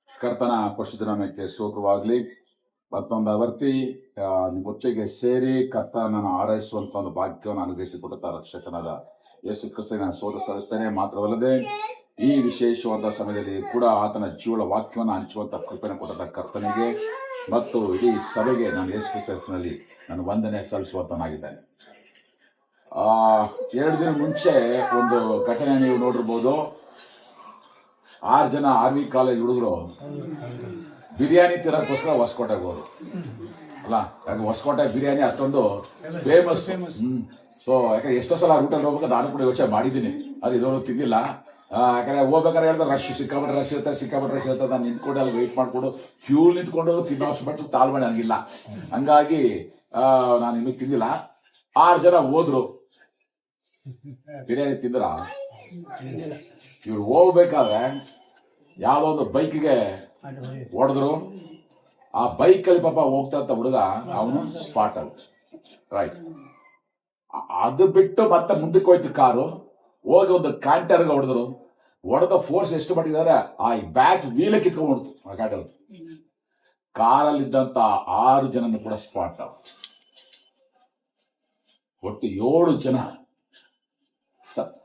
ಕರ್ತನ ಪರಿಶುದ್ಧ ನಾಮಕ್ಕೆ ಸ್ತೋತ್ರವಾಗಲಿ. ಮತ್ತೊಂದು ಆವರ್ತಿ ಒಟ್ಟಿಗೆ ಸೇರಿ ಕರ್ತನನ್ನು ಆರೈಸುವಂತ ಒಂದು ಭಾಗ್ಯವನ್ನು ಅನುಗ್ರಹಿಸಿಕೊಡುತ್ತಾ ರಕ್ಷಕನಾದ ಯೇಸು ಕ್ರಿಸ್ತನ ಸ್ತೋತ್ರ ಸಲ್ಲಿಸ್ತೇನೆ. ಮಾತ್ರವಲ್ಲದೆ ಈ ವಿಶೇಷವಾದ ಸಮಯದಲ್ಲಿ ಕೂಡ ಆತನ ಜೀವನ ವಾಕ್ಯವನ್ನು ಹಂಚುವಂತ ಕೃಪೆಯನ್ನು ಕೊಟ್ಟ ಕರ್ತನಿಗೆ ಮತ್ತು ಇಡೀ ಸಭೆಗೆ ನಾನು ಯೇಸು ಕ್ರಿಸ್ತನಲ್ಲಿ ನಾನು ವಂದನೆ ಸಲ್ಲಿಸುವಂತನಾಗಿದ್ದೇನೆ. 2 ದಿನ ಮುಂಚೆ ಒಂದು ಘಟನೆ ನೀವು ನೋಡಿರ್ಬೋದು. 6 ಜನ ಆರ್ವಿ ಕಾಲೇಜ್ ಹುಡುಗರು ಬಿರಿಯಾನಿ ತಿನ್ನೋಕ್ಕೋಸ್ಕರ ಹೊಸಕೋಟೆಗೆ ಹೋದ್ರು ಅಲ್ಲ. ಯಾಕೆ ಹೊಸಕೋಟೆ ಬಿರಿಯಾನಿ ಅಷ್ಟೊಂದು ಫೇಮಸ್. ಸೊ ಯಾಕಂದ್ರೆ ಎಷ್ಟೋ ಸಲ ರೂಟಲ್ಲಿ ಹೋಗ್ಬೇಕು ನಾನು ಕೂಡ ಯೋಚನೆ ಮಾಡಿದ್ದೀನಿ, ಅದು ಇದೊಂದು ತಿಂದಿಲ್ಲ. ಯಾಕಂದ್ರೆ ಹೋಗ್ಬೇಕಾದ್ರೆ ಹೇಳಿದ್ರೆ ಸಿಕ್ಕಾಪಟ್ಟೆ ರಶ್ ಇರುತ್ತೆ. ನಾನು ನಿಂತ್ಕೊಂಡು ಅಲ್ಲಿ ವೆಯ್ಟ್ ಮಾಡ್ಕೊಂಡು ಕ್ಯೂ ನಿಂತ್ಕೊಂಡು ತಿನ್ನೋ ಅಷ್ಟು ಬಟ್ ತಾಳ್ಮೆ ನನಗಿಲ್ಲ. ಹಂಗಾಗಿ ನಾನು ಇನ್ನೂ ತಿಂದಿಲ್ಲ. 6 ಜನ ಹೋದ್ರು ಬಿರಿಯಾನಿ ತಿಂದ್ರ. ಇವ್ರು ಹೋಗ್ಬೇಕಾದ್ರೆ ಯಾವ್ದೋ ಒಂದು ಬೈಕ್ಗೆ ಹೊಡೆದ್ರು. ಆ ಬೈಕಲ್ಲಿ ಪಾಪ ಹೋಗ್ತಾ ಹುಡುಗ ಅವನು ಸ್ಪಾಟ್ ಔಟ್. ರೈಟ್. ಅದು ಬಿಟ್ಟು ಮತ್ತೆ ಮುಂದಕ್ಕೆ ಹೋಯ್ತು ಕಾರು. ಹೋಗಿ ಒಂದು ಕ್ಯಾಂಟರ್ಗೆ ಹೊಡೆದ ಫೋರ್ಸ್ ಎಷ್ಟು ಮಟ್ಟಿದ್ದಾರೆ, ಆ ಬ್ಯಾಕ್ ವೀಲ ಕಿತ್ಕೊಂಡ್ಬಿಡ್ತು ಆ ಗಾಡಿ. ಕಾರಲ್ಲಿದ್ದಂತ 6 ಜನನು ಕೂಡ ಸ್ಪಾಟ್ ಔಟ್. ಒಟ್ಟು 7 ಜನ ಸತ್.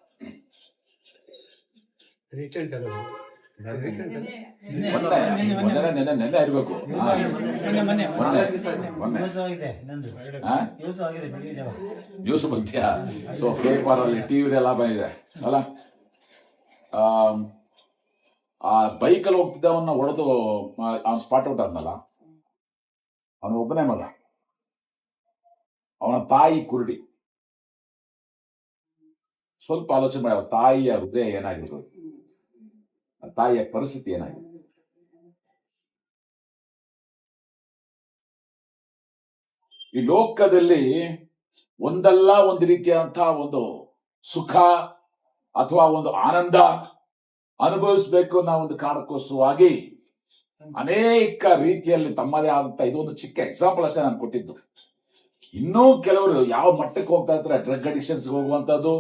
ನೆನ್ನೆ ಇರ್ಬೇಕು. ನ್ಯೂಸ್ ಬಂದ್ಯಾ? ಸೊ ಪೇಪರ್ ಅಲ್ಲಿ ಟಿವಿ ಎಲ್ಲ ಬಂದಿದೆ ಅಲ್ಲ. ಆ ಬೈಕಲ್ಲಿ ಹೋಗ್ತಿದ್ದವನ್ನ ಹೊಡೆದು ಅವನ್ ಸ್ಪಾಟ್ ಔಟ್ ಆದ್ನಲ್ಲ, ಅವನ ಒಬ್ಬನೇ ಮಗ. ಅವನ ತಾಯಿ ಕುರುಡಿ. ಸ್ವಲ್ಪ ಆಲೋಚನೆ ಮಾಡಿ, ಅವ್ರ ತಾಯಿಯ ಹೃದಯ ಏನಾಗಿರ್ಬೋದು, ತಾಯಿಯ ಪರಿಸ್ಥಿತಿ ಏನಾಗಿದೆ. ಈ ಲೋಕದಲ್ಲಿ ಒಂದಲ್ಲ ಒಂದು ರೀತಿಯಾದಂತಹ ಒಂದು ಸುಖ ಅಥವಾ ಒಂದು ಆನಂದ ಅನುಭವಿಸಬೇಕು ಅನ್ನೋ ಒಂದು ಕಾರಣಕ್ಕೋಸ್ಕರವಾಗಿ ಅನೇಕ ರೀತಿಯಲ್ಲಿ ತಮ್ಮದೇ ಆದಂತ ಇದೊಂದು ಚಿಕ್ಕ ಎಕ್ಸಾಂಪಲ್ ಅಷ್ಟೇ ನಾನು ಕೊಟ್ಟಿದ್ದು. ಇನ್ನೂ ಕೆಲವರು ಯಾವ ಮಟ್ಟಕ್ಕೆ ಹೋಗ್ತಾ ಇರ್ತಾರೆ, ಡ್ರಗ್ ಅಡಿಕ್ಷನ್ಸ್ ಹೋಗುವಂತದ್ದು,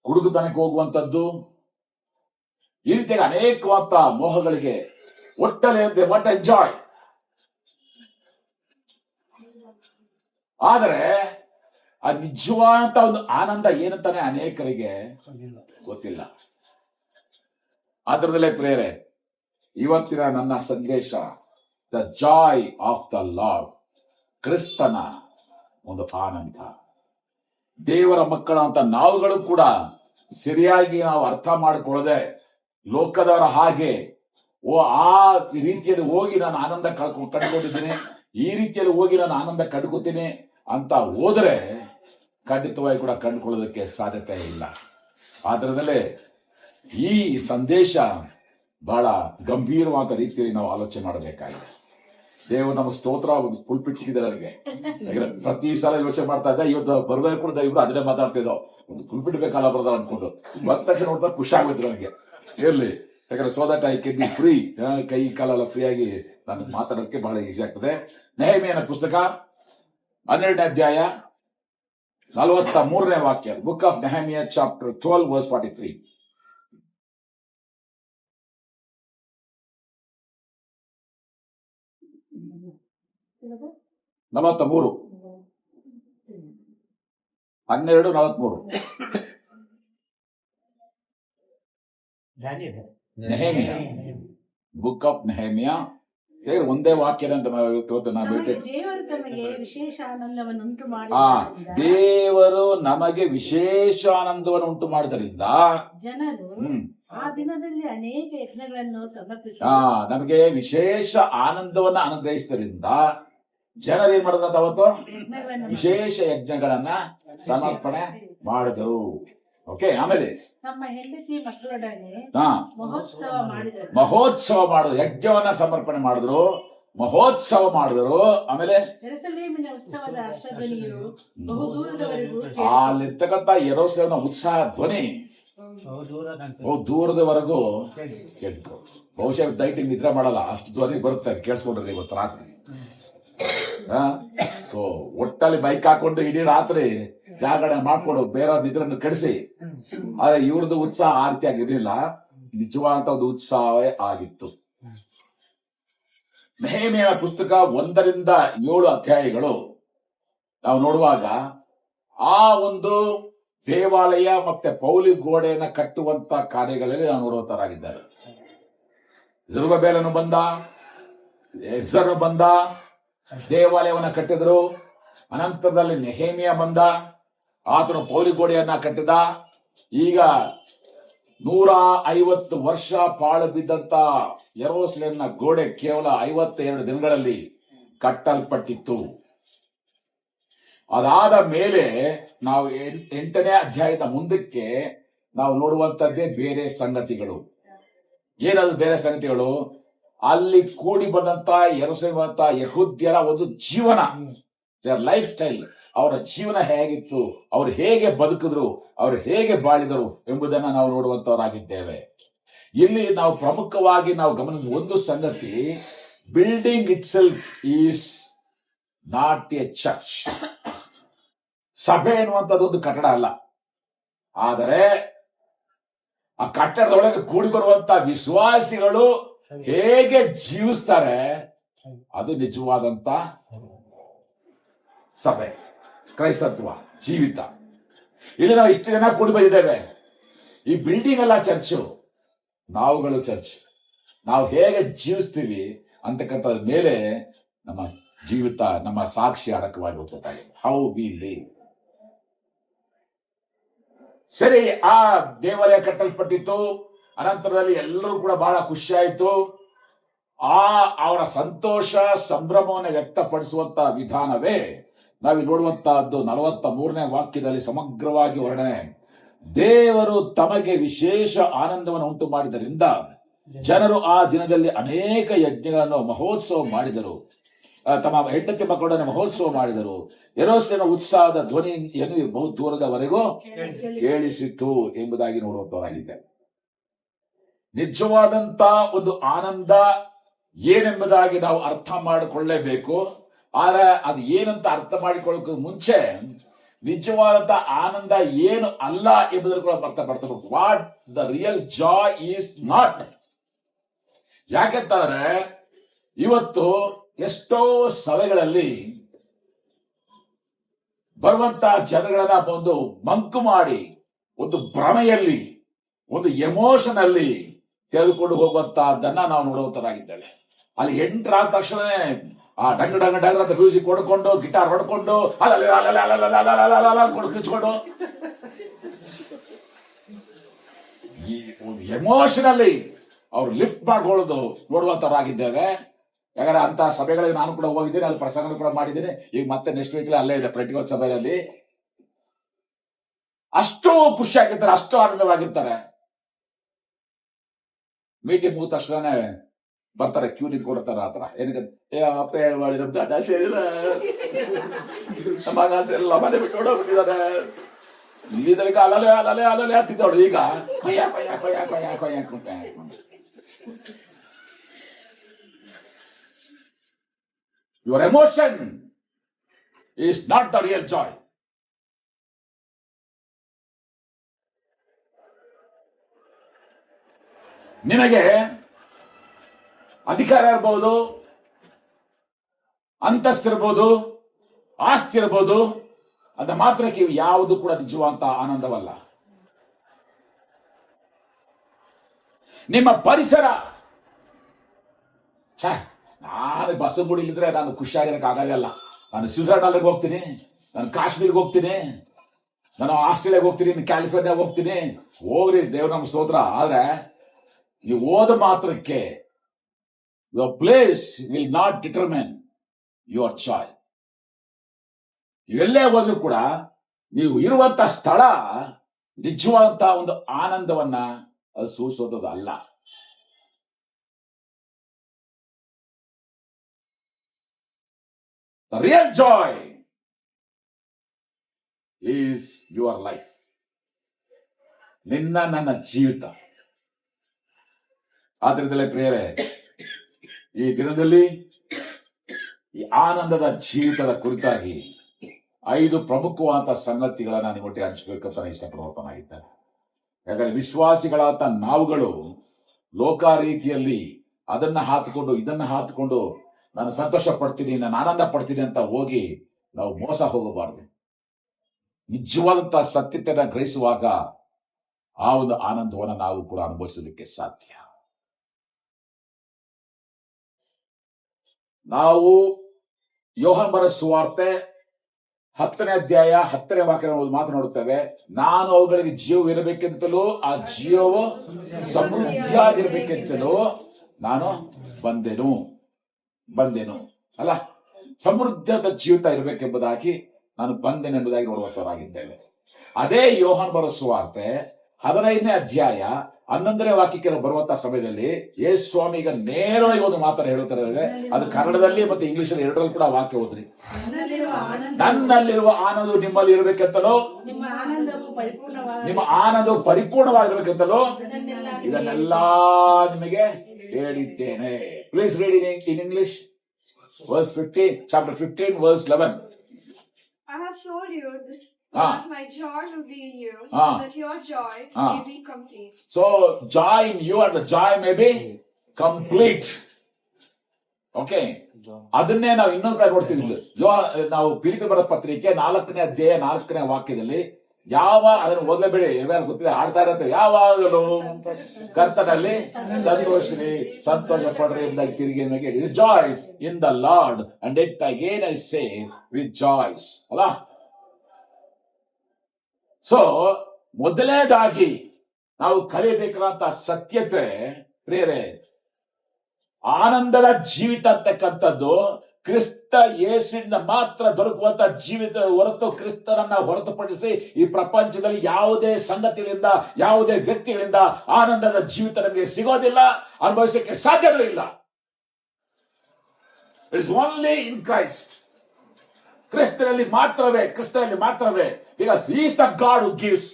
ಕುಡುಗುತನಕ್ಕೆ ಹೋಗುವಂತದ್ದು, ಈ ರೀತಿಯಾಗಿ ಅನೇಕವಾದ ಮೋಹಗಳಿಗೆ ಒಟ್ಟಲ್ಲಿ ವಾಟ್ ಎಂಜಾಯ್. ಆದರೆ ಆ ನಿಜವಾದ ಒಂದು ಆನಂದ ಏನಂತಾನೆ ಅನೇಕರಿಗೆ ಗೊತ್ತಿಲ್ಲ. ಅದರದಲ್ಲೇ ಪ್ರೇರೆ ಇವತ್ತಿನ ನನ್ನ ಸಂದೇಶ, the joy of the lord, ಕ್ರಿಸ್ತನ ಒಂದು ಆನಂದ. ದೇವರ ಮಕ್ಕಳ ಅಂತ ನಾವುಗಳು ಕೂಡ ಸರಿಯಾಗಿ ನಾವು ಅರ್ಥ ಮಾಡಿಕೊಳ್ಳದೆ ಲೋಕದವರ ಹಾಗೆ ಆ ರೀತಿಯಲ್ಲಿ ಹೋಗಿ ನಾನು ಆನಂದ ಕಂಡುಕೊಂಡಿದ್ದೀನಿ, ಈ ರೀತಿಯಲ್ಲಿ ಹೋಗಿ ನಾನು ಆನಂದ ಕಂಡುಕೊತೀನಿ ಅಂತ ಹೋದ್ರೆ ಖಂಡಿತವಾಗಿ ಕೂಡ ಕಂಡುಕೊಳ್ಳೋದಕ್ಕೆ ಸಾಧ್ಯತೆ ಇಲ್ಲ. ಆದ್ರದಲ್ಲೇ ಈ ಸಂದೇಶ ಬಹಳ ಗಂಭೀರವಾದ ರೀತಿಯಲ್ಲಿ ನಾವು ಆಲೋಚನೆ ಮಾಡಬೇಕಾಗಿದೆ. ದೇವರು ನಮಗೆ ಸ್ತೋತ್ರ ಪುಲ್ಪಿಟ್ ಸಿಕ್ಕಿದೆ ನನಗೆ. ಪ್ರತಿ ಸಲ ಯೋಚನೆ ಮಾಡ್ತಾ ಇದ್ದೆ, ಇವತ್ತು ಬರಬೇಕು ಕೂಡ ಇಬ್ರು ಅದನ್ನೇ ಮಾತಾಡ್ತಿದ್ದೋ, ಒಂದು ಪುಲ್ಪಿಟ್ ಬೇಕಲ್ಲ ಬರೋದ ಅನ್ಕೊಂಡು ಬಂದ ತಕ್ಷಣ ನೋಡ್ತಾ ಖುಷಿ ಆಗೋಯ್ತು ನನಗೆ. ಇರ್ಲಿ, ಯಾಕಂದ್ರೆ so that I can be free, ಕೈ ಕಾಲೆಲ್ಲ ಫ್ರೀ ಆಗಿ ನನಗೆ ಮಾತಾಡೋಕ್ಕೆ ಬಹಳ ಈಸಿ ಆಗ್ತದೆ. ನೆಹೆಮೀಯನ ಪುಸ್ತಕ 12ನೇ ಅಧ್ಯಾಯ 43ನೇ ವಾಕ್ಯ. Book of Nehemiah chapter 12 verse 43. ನಲವತ್ತ3 12:43. Nehemiah, book of Nehemiah. ಒಂದೇ ವಾಕ್ಯ ದೇವರು ನಮಗೆ ವಿಶೇಷ ಆನಂದವನ್ನು ಉಂಟು ಮಾಡಿದ್ರಿಂದ ಜನರು ಆ ದಿನದಲ್ಲಿ ಅನೇಕ ಯಜ್ಞಗಳನ್ನು ನಮಗೆ ವಿಶೇಷ ಆನಂದವನ್ನ ಅನುಗ್ರಹಿಸಿದ್ರಿಂದ ಜನರು ಏನ್ ಮಾಡಿದಂತ ಅವತ್ತು ವಿಶೇಷ ಯಜ್ಞಗಳನ್ನ ಸಮರ್ಪಣೆ ಮಾಡಿದರು. ಓಕೆ, ಆಮೇಲೆ ತಮ್ಮ ಹೆಂಡತಿ ಮಕ್ಕಳೊಡನೆ ಮಹೋತ್ಸವ ಮಾಡಿದ್ರು, ಯಜ್ಞವನ್ನ ಸಮರ್ಪಣೆ ಮಾಡಿದ್ರು, ಮಹೋತ್ಸವ ಮಾಡಿದ್ರು. ಆಮೇಲೆ ಅಲ್ಲಿರ್ತಕ್ಕಂಥ ಯೆರೂಸಲೇಮಿನ ಉತ್ಸಾಹ ಧ್ವನಿ ದೂರದವರೆಗೂ ಕೇಳ್ತು. ಬಹುಶಃ ದೈಟಿಂಗ್ ನಿದ್ರೆ ಮಾಡಲ್ಲ, ಅಷ್ಟು ಧ್ವನಿ ಬರುತ್ತೆ. ಕೇಳಿಸ್ಕೊಂಡ್ರಿ ಇವತ್ತು ರಾತ್ರಿ. ಒಟ್ಟಲ್ಲಿ ಬೈಕ್ ಹಾಕೊಂಡು ಇಡೀ ರಾತ್ರಿ ಜಾಗರಣೆ ಮಾಡ್ಕೊಂಡು ಬೇರೆಯವ್ರ ನಿದ್ರನ್ನು ಕೆಡಿಸಿ. ಆದ್ರೆ ಇವ್ರದ್ದು ಉತ್ಸಾಹ ಆ ರೀತಿ ಆಗಿರ್ಲಿಲ್ಲ, ನಿಜವಾದ ಒಂದು ಉತ್ಸಾಹವೇ ಆಗಿತ್ತು. ನೆಹೆಮೀಯನ ಪುಸ್ತಕ 1-7 ಅಧ್ಯಾಯಗಳು ನಾವು ನೋಡುವಾಗ ಆ ಒಂದು ದೇವಾಲಯ ಮತ್ತೆ ಪೌಲಿ ಗೋಡೆಯನ್ನ ಕಟ್ಟುವಂತ ಕಾರ್ಯಗಳಲ್ಲಿ ನಾವು ನೋಡುವಂತರಾಗಿದ್ದಾರೆ. ಜೆರುಬ್ಬಾಬೆಲನು ಬಂದ, ಎಜ್ರನು ಬಂದ, ದೇವಾಲಯವನ್ನ ಕಟ್ಟಿದ್ರು. ಅನಂತರದಲ್ಲಿ ನೆಹೆಮೀಯ ಬಂದ, ಆತನು ಪೌಲಿ ಗೋಡೆಯನ್ನ ಕಟ್ಟಿದ. ಈಗ 150 ವರ್ಷ ಪಾಳು ಬಿದ್ದಂತ ಯೆರೂಸಲೇಮಿನ ಗೋಡೆ ಕೇವಲ 52 ದಿನಗಳಲ್ಲಿ ಕಟ್ಟಲ್ಪಟ್ಟಿತ್ತು. ಅದಾದ ಮೇಲೆ ನಾವು 8ನೇ ಅಧ್ಯಾಯದ ಮುಂದಕ್ಕೆ ನಾವು ನೋಡುವಂತದ್ದೇ ಬೇರೆ ಸಂಗತಿಗಳು. ಏನದು ಬೇರೆ ಸಂಗತಿಗಳು? ಅಲ್ಲಿ ಕೂಡಿ ಬಂದಂತ ಯೆರೂಸಲೇಮಿನ ಯಹೂದ್ಯರ ಒಂದು ಜೀವನ, ದೇರ್ ಲೈಫ್ ಸ್ಟೈಲ್, ಅವರ ಜೀವನ ಹೇಗಿತ್ತು, ಅವರು ಹೇಗೆ ಬದುಕಿದ್ರು, ಅವರು ಹೇಗೆ ಬಾಳಿದರು ಎಂಬುದನ್ನು ನಾವು ನೋಡುವಂತವರಾಗಿದ್ದೇವೆ. ಇಲ್ಲಿ ನಾವು ಪ್ರಮುಖವಾಗಿ ನಾವು ಗಮನಿಸುವ ಒಂದು ಸಂಗತಿ, building it self is not A church. ಸಭೆ ಎನ್ನುವಂಥದ್ದು ಒಂದು ಕಟ್ಟಡ ಅಲ್ಲ, ಆದರೆ ಆ ಕಟ್ಟಡದೊಳಗೆ ಕೂಡಿ ಬರುವಂತ ವಿಶ್ವಾಸಿಗಳು ಹೇಗೆ ಜೀವಿಸ್ತಾರೆ, ಅದು ನಿಜವಾದಂತ ಸಭೆ, ಕ್ರೈಸ್ತತ್ವ ಜೀವಿತ. ಇಲ್ಲಿ ನಾವು ಇಷ್ಟು ಜನ ಕೂಡಿ ಬಂದಿದ್ದೇವೆ. ಈ ಬಿಲ್ಡಿಂಗ್ ಅಲ್ಲ ಚರ್ಚು, ನಾವುಗಳು ಚರ್ಚ್. ನಾವು ಹೇಗೆ ಜೀವಿಸ್ತೀವಿ ಅಂತಕ್ಕಂಥದ್ರ ಮೇಲೆ ನಮ್ಮ ಜೀವಿತ, ನಮ್ಮ ಸಾಕ್ಷಿ ಅಡಕವಾಗಿ ಹೋಗ್ತಾ ಇದೆ. How we live. ಸರಿ, ಆ ದೇವಾಲಯ ಕಟ್ಟಲ್ಪಟ್ಟಿತ್ತು. ಅನಂತರದಲ್ಲಿ ಎಲ್ಲರೂ ಕೂಡ ಬಹಳ ಖುಷಿ ಆಯಿತು. ಅವರ ಸಂತೋಷ ಸಂಭ್ರಮವನ್ನು ವ್ಯಕ್ತಪಡಿಸುವಂತ ವಿಧಾನವೇ ನಾವಿಲ್ಲಿ ನೋಡುವಂತಹದ್ದು 43ನೇ ವಾಕ್ಯದಲ್ಲಿ ಸಮಗ್ರವಾಗಿ ವರ್ಣನೆ. ದೇವರು ತಮಗೆ ವಿಶೇಷ ಆನಂದವನ್ನು ಉಂಟು ಮಾಡಿದ್ದರಿಂದ ಜನರು ಆ ದಿನದಲ್ಲಿ ಅನೇಕ ಯಜ್ಞಗಳನ್ನು ಮಹೋತ್ಸವ ಮಾಡಿದರು, ತಮ್ಮ ಹೆಂಡತಿ ಮಕ್ಕಳೊಡನೆ ಮಹೋತ್ಸವ ಮಾಡಿದರು. ಯೆರೂಸಲೇಮಿನ ಉತ್ಸಾಹದ ಧ್ವನಿಯನ್ನು ಬಹು ದೂರದವರೆಗೂ ಕೇಳಿಸಿತು ಎಂಬುದಾಗಿ ನೋಡುವಂತವರಾಗಿದೆ. ನಿಜವಾದಂತ ಒಂದು ಆನಂದ ಏನೆಂಬುದಾಗಿ ನಾವು ಅರ್ಥ ಮಾಡಿಕೊಳ್ಳಲೇಬೇಕು. ಆದ್ರೆ ಅದು ಏನಂತ ಅರ್ಥ ಮಾಡಿಕೊಳ್ಳೋಕೆ ಮುಂಚೆ ನಿಜವಾದಂತ ಆನಂದ ಏನು ಅಲ್ಲ ಎಂಬುದನ್ನು ಕೂಡ ಅರ್ಥ ಮಾಡ್ಕೋಬೇಕು. What the real Joy is not. ಯಾಕೆಂತಂದ್ರೆ ಇವತ್ತು ಎಷ್ಟೋ ಸಭೆಗಳಲ್ಲಿ ಬರುವಂತ ಜನಗಳನ್ನ ಒಂದು ಮಂಕು ಮಾಡಿ, ಒಂದು ಭ್ರಮೆಯಲ್ಲಿ, ಒಂದು ಎಮೋಷನ್ ಅಲ್ಲಿ ತೆಗೆದುಕೊಂಡು ಹೋಗುವಂತಹದ್ದನ್ನ ನಾವು ನೋಡುವಂತರಾಗಿದ್ದೇವೆ. ಅಲ್ಲಿ ಎಂಟರಾದ ತಕ್ಷಣ ಆ ಡಂಗ್ ಡಂಗ್ ಡಂಗ್ ಅಂತ ಮ್ಯೂಸಿಕ್ ಹೊಡ್ಕೊಂಡು, ಗಿಟಾರ್ ಹೊಡ್ಕೊಂಡು, ಕಿಚ್ಕೊಂಡು ಎಮೋಷನಲ್ಲಿ ಅವ್ರು ಲಿಫ್ಟ್ ಮಾಡ್ಕೊಳ್ಳೋದು ನೋಡುವಂತವರಾಗಿದ್ದೇವೆ. ಯಾಕಂದ್ರೆ ಅಂತ ಸಭೆಗಳಿಗೆ ನಾನು ಕೂಡ ಹೋಗಿದ್ದೀನಿ, ಅಲ್ಲಿ ಪ್ರಸಂಗ ಕೂಡ ಮಾಡಿದ್ದೀನಿ. ಈಗ ಮತ್ತೆ ನೆಕ್ಸ್ಟ್ ವೀಕ್ ಅಲ್ಲೇ ಇದೆ ಪ್ರತಿಯೊಂದು ಸಭೆಯಲ್ಲಿ. ಅಷ್ಟು ಖುಷಿಯಾಗಿರ್ತಾರೆ, ಅಷ್ಟು ಆನಂದವಾಗಿರ್ತಾರೆ. ಮೀಟಿಂಗ್ ಮುಗಿದ ತಕ್ಷಣ ಬರ್ತಾರೆ, ಕ್ಯೂ ನಿಂತ್ಕೊಡ್ತಾರೆ. ಆತರ ಏನಕ್ಕೆ ನಮ್ಮ ಮನೆ ಬಿಟ್ಟು ಹೊಡೋಗ್ಬಿಟ್ಟಿದ್ದಾರೆ. ಇಲ್ಲಿದ್ದಕ್ಕೆ ಅಲ್ಲೇ ಅಲ್ಲೇ ಅಲ್ಲೇ ಹತ್ತಿದ್ದವಳು ಈಗ your emotion is not the real joy. ನಿನಗೆ ಅಧಿಕಾರ ಇರ್ಬೋದು, ಅಂತಸ್ತಿರ್ಬೋದು, ಆಸ್ತಿ ಇರ್ಬೋದು, ಅದ ಮಾತ್ರಕ್ಕೆ ಯಾವುದು ಕೂಡ ನಿಜವಾದಂತ ಆನಂದವಲ್ಲ. ನಿಮ್ಮ ಪರಿಸರ, ನಾನು ಬಸಗುಡಿಲಿದ್ರೆ ನಾನು ಖುಷಿಯಾಗಿರಕ್ಕೆ ಆಗೋದಿಲ್ಲ. ನಾನು ಸ್ವಿಟ್ಜರ್ಲ್ಯಾಂಡ್ಗೆ ಹೋಗ್ತೀನಿ, ನಾನು ಕಾಶ್ಮೀರ್ಗೆ ಹೋಗ್ತೀನಿ, ನಾನು ಆಸ್ಟ್ರೇಲಿಯಾಗೆ ಹೋಗ್ತೀನಿ, ಕ್ಯಾಲಿಫೋರ್ನಿಯಾಗೆ ಹೋಗ್ತೀನಿ. ಹೋಗ್ರಿ, ದೇವ್ರ ನಮ್ಮ ಸ್ತೋತ್ರ. ಆದ್ರೆ ನೀವು ಓದ ಮಾತ್ರಕ್ಕೆ your place will not determine your joy. ಎಲ್ಲೇ ಹೋದ್ರೂ ಕೂಡ ನೀವು ಇರುವಂತ ಸ್ಥಳ ನಿಜವಾದಂತ ಒಂದು ಆನಂದವನ್ನ ಅದು ಸೂಚಿಸೋದು ಅಲ್ಲ. The real joy is your life. ನಿನ್ನ ನನ್ನ ಜೀವಿತ. ಆದ್ರಿಂದಲೇ ಪ್ರಿಯರೇ, ಈ ದಿನದಲ್ಲಿ ಈ ಆನಂದದ ಜೀವಿತದ ಕುರಿತಾಗಿ 5 ಪ್ರಮುಖವಾದ ಸಂಗತಿಗಳನ್ನ ನಿಮ್ಮೊಟ್ಟಿಗೆ ಹಂಚಬೇಕಂತ ಇಷ್ಟಪಡುವಂತಾಗಿದ್ದಾರೆ. ಯಾಕಂದ್ರೆ ವಿಶ್ವಾಸಿಗಳಾದ ನಾವುಗಳು ಲೋಕ ರೀತಿಯಲ್ಲಿ ಅದನ್ನ ಹಾತ್ಕೊಂಡು ಇದನ್ನ ಹಾತ್ಕೊಂಡು ನಾನು ಸಂತೋಷ ಪಡ್ತೀನಿ, ನಾನು ಆನಂದ ಪಡ್ತೀನಿ ಅಂತ ಹೋಗಿ ನಾವು ಮೋಸ ಹೋಗಬಾರದು. ನಿಜವಾದಂತಹ ಸತ್ಯತೆಯನ್ನು ಗ್ರಹಿಸುವಾಗ ಆ ಒಂದು ಆನಂದವನ್ನು ನಾವು ಕೂಡ ಅನುಭವಿಸಲಿಕ್ಕೆ ಸಾಧ್ಯ. ನಾವು ಯೋಹಾನ ಬರೆದ ಸುವಾರ್ತೆ 10ನೇ ಅಧ್ಯಾಯ 10ನೇ ವಾಕ್ಯ ಮಾತನಾಡುತ್ತೇವೆ. ನಾನು ಅವುಗಳಿಗೆ ಜೀವವಿರಬೇಕೆಂತಲೂ ಆ ಜೀವವು ಸಮೃದ್ಧಿಯಾಗಿರ್ಬೇಕೆಂತಲೂ ನಾನು ಬಂದೆನು ಅಲ್ಲ, ಸಮೃದ್ಧದ ಜೀವಿತ ಇರಬೇಕೆಂಬುದಾಗಿ ನಾನು ಬಂದೆನೆಂಬುದಾಗಿ ನೋಡುವಂತವರಾಗಿದ್ದೇವೆ. ಅದೇ ಯೋಹಾನ ಬರೆದ ಸುವಾರ್ತೆ 15ನೇ ಅಧ್ಯಾಯ 11ನೇ ವಾಕ್ಯಕ್ಕೆ ಬರುವಂತಹ ಸಮಯದಲ್ಲಿ ಯೇಸು ಸ್ವಾಮಿ ಈಗ ನೇರವಾಗಿ ಒಂದು ಮಾತನ್ನು ಹೇಳುತ್ತಾರೆ. ಅದು ಕನ್ನಡದಲ್ಲಿ ಮತ್ತೆ ಇಂಗ್ಲಿಷ್ ಅಲ್ಲಿ ಎರಡರಲ್ಲಿ ಕೂಡ ವಾಕ್ಯ ಓದ್ರಿ. ನನ್ನಲ್ಲಿರುವ ಆನಂದ ನಿಮ್ಮಲ್ಲಿ ಇರಬೇಕೆಂತಲೋ, ನಿಮ್ಮ ಆನಂದವು ಪರಿಪೂರ್ಣವಾಗಿರ್ಬೇಕೆಂತಲೋ ಇದನ್ನೆಲ್ಲ ನಿಮಗೆ ಹೇಳಿದ್ದೇನೆ. Please read in English. verse 15, chapter 15, verse 11. I have told you that my joy will be in you, that your joy may be complete. So, joy in you and the joy may be complete. Okay. ಅದನ್ನೇ ನಾವು ಇನ್ನೊಂದು ಕಡೆ ನೋಡ್ತೀವಿ. ನಾವು ಫಿಲಿಪ್ಪಿ ಬರೆದ ಪತ್ರಿಕೆ 4ನೇ ಅಧ್ಯಾಯ 4ನೇ ವಾಕ್ಯದಲ್ಲಿ ಅದನ್ನು ಓದಲೇಬೇಡಿ, ಎಲ್ಲರೂ ಗೊತ್ತಿದೆ, ಆಡ್ತಾ ಇರತ್ತೆ, ಯಾವಾಗಲೂ ಕರ್ತನಲ್ಲಿ ಸಂತೋಷಿರಿ, ಸಂತೋಷ ಪಡ್ರಿ ಎಂದಾಗ ತಿರುಗಿ rejoice in the lord and it again I say rejoice ಅಲ್ಲ. ಸೊ ಮೊದಲನೇದಾಗಿ ನಾವು ಕಲಿಯಬೇಕಾದಂತ ಸತ್ಯತೆ ಪ್ರಿಯರೇ, ಆನಂದದ ಜೀವಿತ ಅಂತಕ್ಕಂಥದ್ದು ಕ್ರಿಸ್ತ ಯೇಸುವಿನಿಂದ ಮಾತ್ರ ದೊರಕುವಂತ ಜೀವಿತ ಹೊರತು ಕ್ರಿಸ್ತನನ್ನ ಹೊರತುಪಡಿಸಿ ಈ ಪ್ರಪಂಚದಲ್ಲಿ ಯಾವುದೇ ಸಂಗತಿಗಳಿಂದ ಯಾವುದೇ ವ್ಯಕ್ತಿಗಳಿಂದ ಆನಂದದ ಜೀವಿತ ನಮಗೆ ಸಿಗೋದಿಲ್ಲ, ಅನುಭವಿಸಕ್ಕೆ ಸಾಧ್ಯವೇ ಇಲ್ಲ. It is only in Christ. ಕ್ರಿಸ್ತನಲ್ಲಿ ಮಾತ್ರವೇ because he is the God who gives.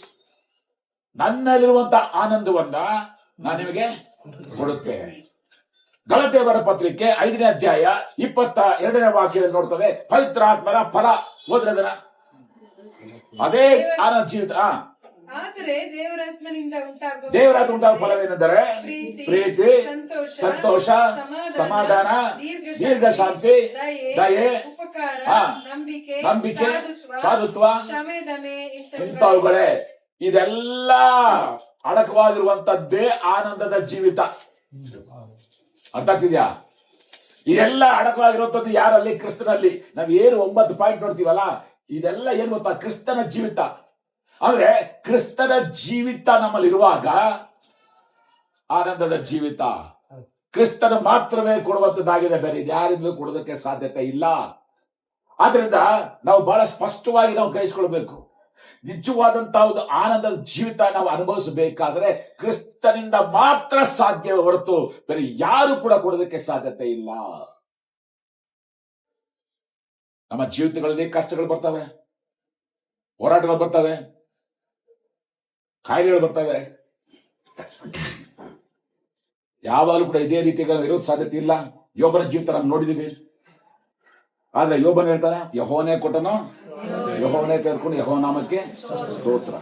ನನ್ನಲ್ಲಿರುವಂತಹ ಆನಂದವನ್ನ ನಾನು ನಿಮಗೆ ಕೊಡುತ್ತೇನೆ. ಗಲಾತ್ಯ ಬರೆದ ಪತ್ರಿಕೆ 5ನೇ ಅಧ್ಯಾಯ 22ನೇ ವಾಕ್ಯದಲ್ಲಿ ನೋಡ್ತದೆ, ಪವಿತ್ರಾತ್ಮನ ಫಲ ಓದ್ರದನ ಅದೇ ಆನಂದ ಜೀವಿತ. ಆದರೆ ದೇವರಾತ್ಮನಿಂದ ಉಂಟಾಗುವ ಫಲವೇನೆಂದರೆ ಪ್ರೀತಿ, ಸಂತೋಷ, ಸಮಾಧಾನ, ದೀರ್ಘ ಶಾಂತಿ, ದಯೆ, ನಂಬಿಕೆ, ಸಾಧುತ್ವ ಇಂಥವುಗಳೇ. ಇದೆಲ್ಲ ಅಡಕವಾಗಿರುವಂತದ್ದೇ ಆನಂದದ ಜೀವಿತ. ಅರ್ಥ ಆಗ್ತಿದ್ಯಾ? ಇದೆಲ್ಲ ಅಡಕವಾಗಿರುವಂತದ್ದು ಯಾರಲ್ಲಿ? ಕ್ರಿಸ್ತನಲ್ಲಿ. ನಾವ್ ಏನು 9 ಪಾಯಿಂಟ್ ನೋಡ್ತೀವಲ್ಲ, ಇದೆಲ್ಲ ಏನ್ ಗೊತ್ತಾ? ಕ್ರಿಸ್ತನ ಜೀವಿತ. ಅಂದ್ರೆ ಕ್ರಿಸ್ತನ ಜೀವಿತ ನಮ್ಮಲ್ಲಿರುವಾಗ ಆನಂದದ ಜೀವಿತ ಕ್ರಿಸ್ತನ ಮಾತ್ರವೇ ಕೊಡುವಂತದ್ದಾಗಿದೆ, ಬೇರೆ ಯಾರಿಂದಲೂ ಕೊಡೋದಕ್ಕೆ ಸಾಧ್ಯತೆ ಇಲ್ಲ. ಆದ್ರಿಂದ ನಾವು ಬಹಳ ಸ್ಪಷ್ಟವಾಗಿ ನಾವು ಗ್ರಹಿಸಿಕೊಳ್ಬೇಕು. ನಿಜವಾದಂತಹ ಒಂದು ಆನಂದದ ಜೀವಿತ ನಾವು ಅನುಭವಿಸಬೇಕಾದ್ರೆ ಕ್ರಿಸ್ತನಿಂದ ಮಾತ್ರ ಸಾಧ್ಯವೇ ಹೊರತು ಬೇರೆ ಯಾರು ಕೂಡ ಕೊಡೋದಕ್ಕೆ ಸಾಧ್ಯತೆ ಇಲ್ಲ. ನಮ್ಮ ಜೀವಿತಗಳಲ್ಲಿ ಕಷ್ಟಗಳು ಬರ್ತವೆ, ಹೋರಾಟಗಳು ಬರ್ತವೆ, ಕಾಯಿಲೆಗಳು ಬರ್ತವೆ. ಯಾವಾಗಲೂ ಕೂಡ ಇದೇ ರೀತಿಗಳು ಇರೋದು ಸಾಧ್ಯತೆ ಇಲ್ಲ. ಯೋಬನ ಜೀವಿತ ನಾವು ನೋಡಿದೀವಿ. ಆದ್ರೆ ಯೋಬನ್ ಹೇಳ್ತಾನೆ, ಯೆಹೋವನೇ ಕೊಟ್ಟನು, ಯೆಹೋವನೇ ತೆಗೆದುಕೊಂಡು ಯೆಹೋವನಾಮಕ್ಕೆ ಸ್ತೋತ್ರ.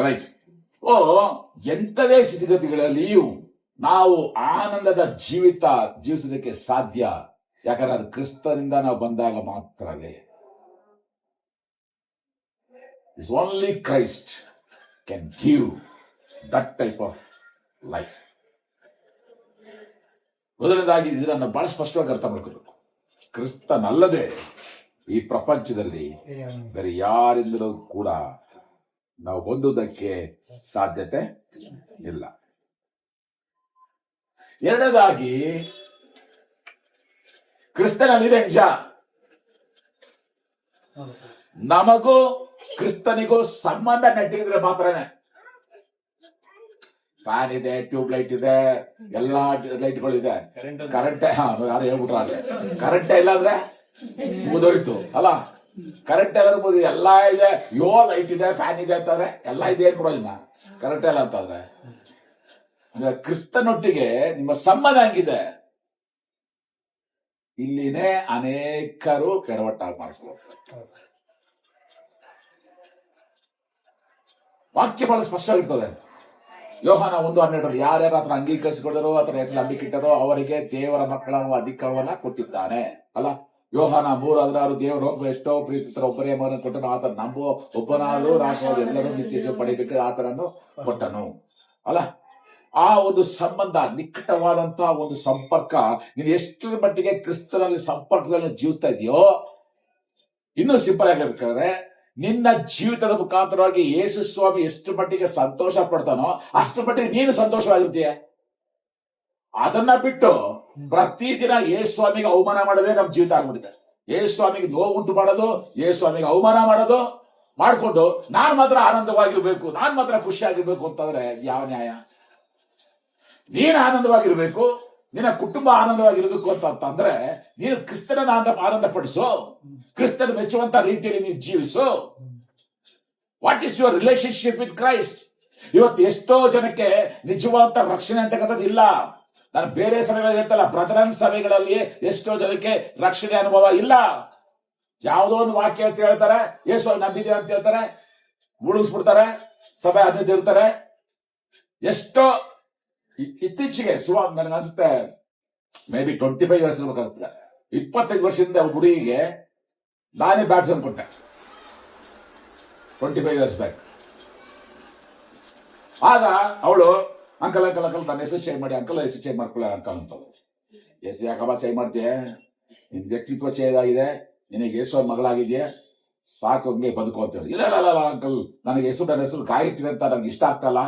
ರೈಟ್. ಎಂಥದೇ ಸ್ಥಿತಿಗತಿಗಳಲ್ಲಿಯೂ ನಾವು ಆನಂದದ ಜೀವಿತ ಜೀವಿಸೋದಕ್ಕೆ ಸಾಧ್ಯ. ಯಾಕಂದ್ರೆ ಅದು ಕ್ರಿಸ್ತನಿಂದ ನಾವು ಬಂದಾಗ ಮಾತ್ರವೇ. It's only Christ can give that type of life. ಮೊದಲನೇದಾಗಿ ಇದನ್ನು ಬಹಳ ಸ್ಪಷ್ಟವಾಗಿ ಅರ್ಥ ಮಾಡ್ಕೋಬೇಕು. ಕ್ರಿಸ್ತನಲ್ಲದೆ ಈ ಪ್ರಪಂಚದಲ್ಲಿ ಬೇರೆ ಯಾರಿಂದಲೂ ಕೂಡ ನಾವು ಹೊಂದುವುದಕ್ಕೆ ಸಾಧ್ಯತೆ ಇಲ್ಲ. ಎರಡನೇದಾಗಿ ಕ್ರಿಸ್ತನಲ್ಲಿದೆ ನಿಜ, ನಮಗೂ ಕ್ರಿಸ್ತನಿಗೂ ಸಂಬಂಧ ನೆಟ್ಟಿದ್ರೆ ಮಾತ್ರನೇ. ಫ್ಯಾನ್ ಇದೆ, ಟ್ಯೂಬ್ ಲೈಟ್ ಇದೆ, ಎಲ್ಲಾ ಲೈಟ್ಗಳಿದೆ, ಕರೆಂಟ್ ಯಾರು ಹೇಳ್ಬಿಟ್ರ ಕರೆಂಟೇ ಇಲ್ಲ ಅಂದ್ರೆ ಮುಗಿದೋಯ್ತು ಅಲ್ಲ. ಕರೆಂಟ್ ಎಲ್ಲ ಎಲ್ಲಾ ಇದೆ, ಲೈಟ್ ಇದೆ, ಫ್ಯಾನ್ ಇದೆ ಅಂತಂದ್ರೆ ಎಲ್ಲಾ ಇದೆ ಏನ್ ಕೊಡೋದಿಲ್ಲ, ಕರೆಂಟ್ ಇಲ್ಲ ಅಂತಂದ್ರೆ. ಕ್ರಿಸ್ತನೊಟ್ಟಿಗೆ ನಿಮ್ಮ ಸಂಬಂಧ ಹಂಗಿದೆ. ಇಲ್ಲಿನೇ ಅನೇಕರು ಕೆಡವಟ್ಟಾಗಿ ಮಾಡ್ಕೊಳ್ತಾರೆ. ವಾಕ್ಯ ಬಹಳ ಸ್ಪಷ್ಟವಾಗಿರ್ತದೆ. ಯೋಹಾನ 1:12 ಯಾರ್ಯಾರು ಆತನ ಅಂಗೀಕರಿಸಿಕೊಂಡರೋ ಆತನ ಹೆಸರು ನಂಬಿಕಿಟ್ಟರೋ ಅವರಿಗೆ ದೇವರ ಮಕ್ಕಳ ಅಧಿಕಾರವನ್ನ ಕೊಟ್ಟಿದ್ದಾನೆ ಅಲ್ಲ. ಯೋಹಾನ 3:16 ದೇವರು ಎಷ್ಟೋ ಪ್ರೀತಿತರ ಒಬ್ಬರೇ ಮಗನ ಕೊಟ್ಟನು, ಆತನ ನಂಬುವ ಒಬ್ಬನಾದರೂ ನಾಶವಾದ ಎಲ್ಲರೂ ನಿತ್ಯ ಜೀವ ಪಡಿಬೇಕು ಆತನನ್ನು ಕೊಟ್ಟನು ಅಲ್ಲ. ಆ ಒಂದು ಸಂಬಂಧ, ನಿಕಟವಾದಂತಹ ಒಂದು ಸಂಪರ್ಕ, ನೀನು ಎಷ್ಟರ ಮಟ್ಟಿಗೆ ಕ್ರಿಸ್ತನಲ್ಲಿ ಸಂಪರ್ಕದಲ್ಲಿ ಜೀವಿಸ್ತಾ ಇದೆಯೋ, ಇನ್ನೂ ಸಿಂಪಲ್ ಆಗಿರ್ಬೇಕಾದ್ರೆ ನಿನ್ನ ಜೀವಿತದ ಮುಖಾಂತರವಾಗಿ ಯೇಸು ಸ್ವಾಮಿ ಎಷ್ಟು ಮಟ್ಟಿಗೆ ಸಂತೋಷ ಪಡ್ತಾನೋ ಅಷ್ಟು ಮಟ್ಟಿಗೆ ನೀನು ಸಂತೋಷವಾಗಿರ್ತೀಯ. ಅದನ್ನ ಬಿಟ್ಟು ಪ್ರತಿದಿನ ಯೇಸು ಸ್ವಾಮಿಗೆ ಅವಮಾನ ಮಾಡೋದೇ ನಮ್ ಜೀವಿತ ಆಗ್ಬಿಟ್ಟಿದೆ. ಯೇಸು ಸ್ವಾಮಿಗೆ ನೋವು ಉಂಟು ಮಾಡೋದು, ಯೇಸು ಸ್ವಾಮಿಗೆ ಅವಮಾನ ಮಾಡೋದು ಮಾಡ್ಕೊಂಡು ನಾನ್ ಮಾತ್ರ ಆನಂದವಾಗಿರ್ಬೇಕು, ನಾನ್ ಮಾತ್ರ ಖುಷಿಯಾಗಿರ್ಬೇಕು ಅಂತಂದ್ರೆ ಯಾವ ನ್ಯಾಯ? ನೀನು ಆನಂದವಾಗಿರ್ಬೇಕು, ನಿನ್ನ ಕುಟುಂಬ ಆನಂದವಾಗಿರ್ಬೇಕು ಅಂತಂದ್ರೆ ನೀನು ಕ್ರಿಸ್ತನ ಆನಂದ ಪಡಿಸು, ಕ್ರಿಸ್ತನ ಮೆಚ್ಚುವಂತ ರೀತಿಯಲ್ಲಿ ನೀನು ಜೀವಿಸು. What is your relationship with Christ? ಇವತ್ತು ಎಷ್ಟೋ ಜನಕ್ಕೆ ನಿಜವಾದ ರಕ್ಷಣೆ ಅಂತಕ್ಕಂಥದ್ದು ಇಲ್ಲ. ನಾನು ಬೇರೆ ಸಭೆಗಳಲ್ಲಿ ಹೇಳ್ತಲ್ಲ, ಬ್ರದರನ್ ಸಭೆಗಳಲ್ಲಿ ಎಷ್ಟೋ ಜನಕ್ಕೆ ರಕ್ಷಣೆ ಅನುಭವ ಇಲ್ಲ. ಯಾವುದೋ ಒಂದು ವಾಕ್ಯ ಅಂತ ಹೇಳ್ತಾರೆ, ಯೇಸು ನಂಬಿದ್ದೀವಿ ಅಂತ ಹೇಳ್ತಾರೆ, ಮುಳುಗಿಸ್ಬಿಡ್ತಾರೆ, ಸಭೆ ಅನ್ನಿರ್ತಾರೆ. ಎಷ್ಟೋ ಇತ್ತೀಚೆಗೆ ಸುಮಾರು ನನಗೆ ಅನ್ಸುತ್ತೆ ಮೇ ಬಿ 25 years ಇರ್ಬೇಕಾಗುತ್ತೆ, 25 ವರ್ಷದಿಂದ ಹುಡುಗಿಗೆ ನಾನೇ ಬ್ಯಾಟ್ಸನ್ ಕೊಟ್ಟೆ 25 years ಬ್ಯಾಕ್. ಆಗ ಅವಳು ಅಂಕಲ್ ಅಂಕಲ್ ಅಂಕಲ್ ನನ್ನ ಹೆಸರು ಚೇಂಜ್ ಮಾಡಿ, ಅಂಕಲ್ ಹೆಸರು ಚೇಂಜ್ ಮಾಡ್ಕೊಳ್ಳ ಅಂಕಲ್ ಅಂತವ್ರು. ಹೆಸರು ಯಾಕಮ್ಮ ಚೇಂಜ್ ಮಾಡ್ತೀಯ? ನಿನ್ ವ್ಯಕ್ತಿತ್ವ ಚೇಂಜ್ ಆಗಿದೆ, ನಿನಗೆ ಯೇಸು ಮಗಳಾಗಿದೆಯಾ, ಸಾಕು ಹಂಗೆ ಬದುಕು ಅಂತ ಹೇಳಿ. ಇಲ್ಲ ಇಲ್ಲ ಅಂಕಲ್, ನನಗೆ ನನ್ನ ಹೆಸರು ಗಾಯತ್ರಿ ಅಂತ ನನಗೆ ಇಷ್ಟ ಆಗ್ತಲ್ಲ,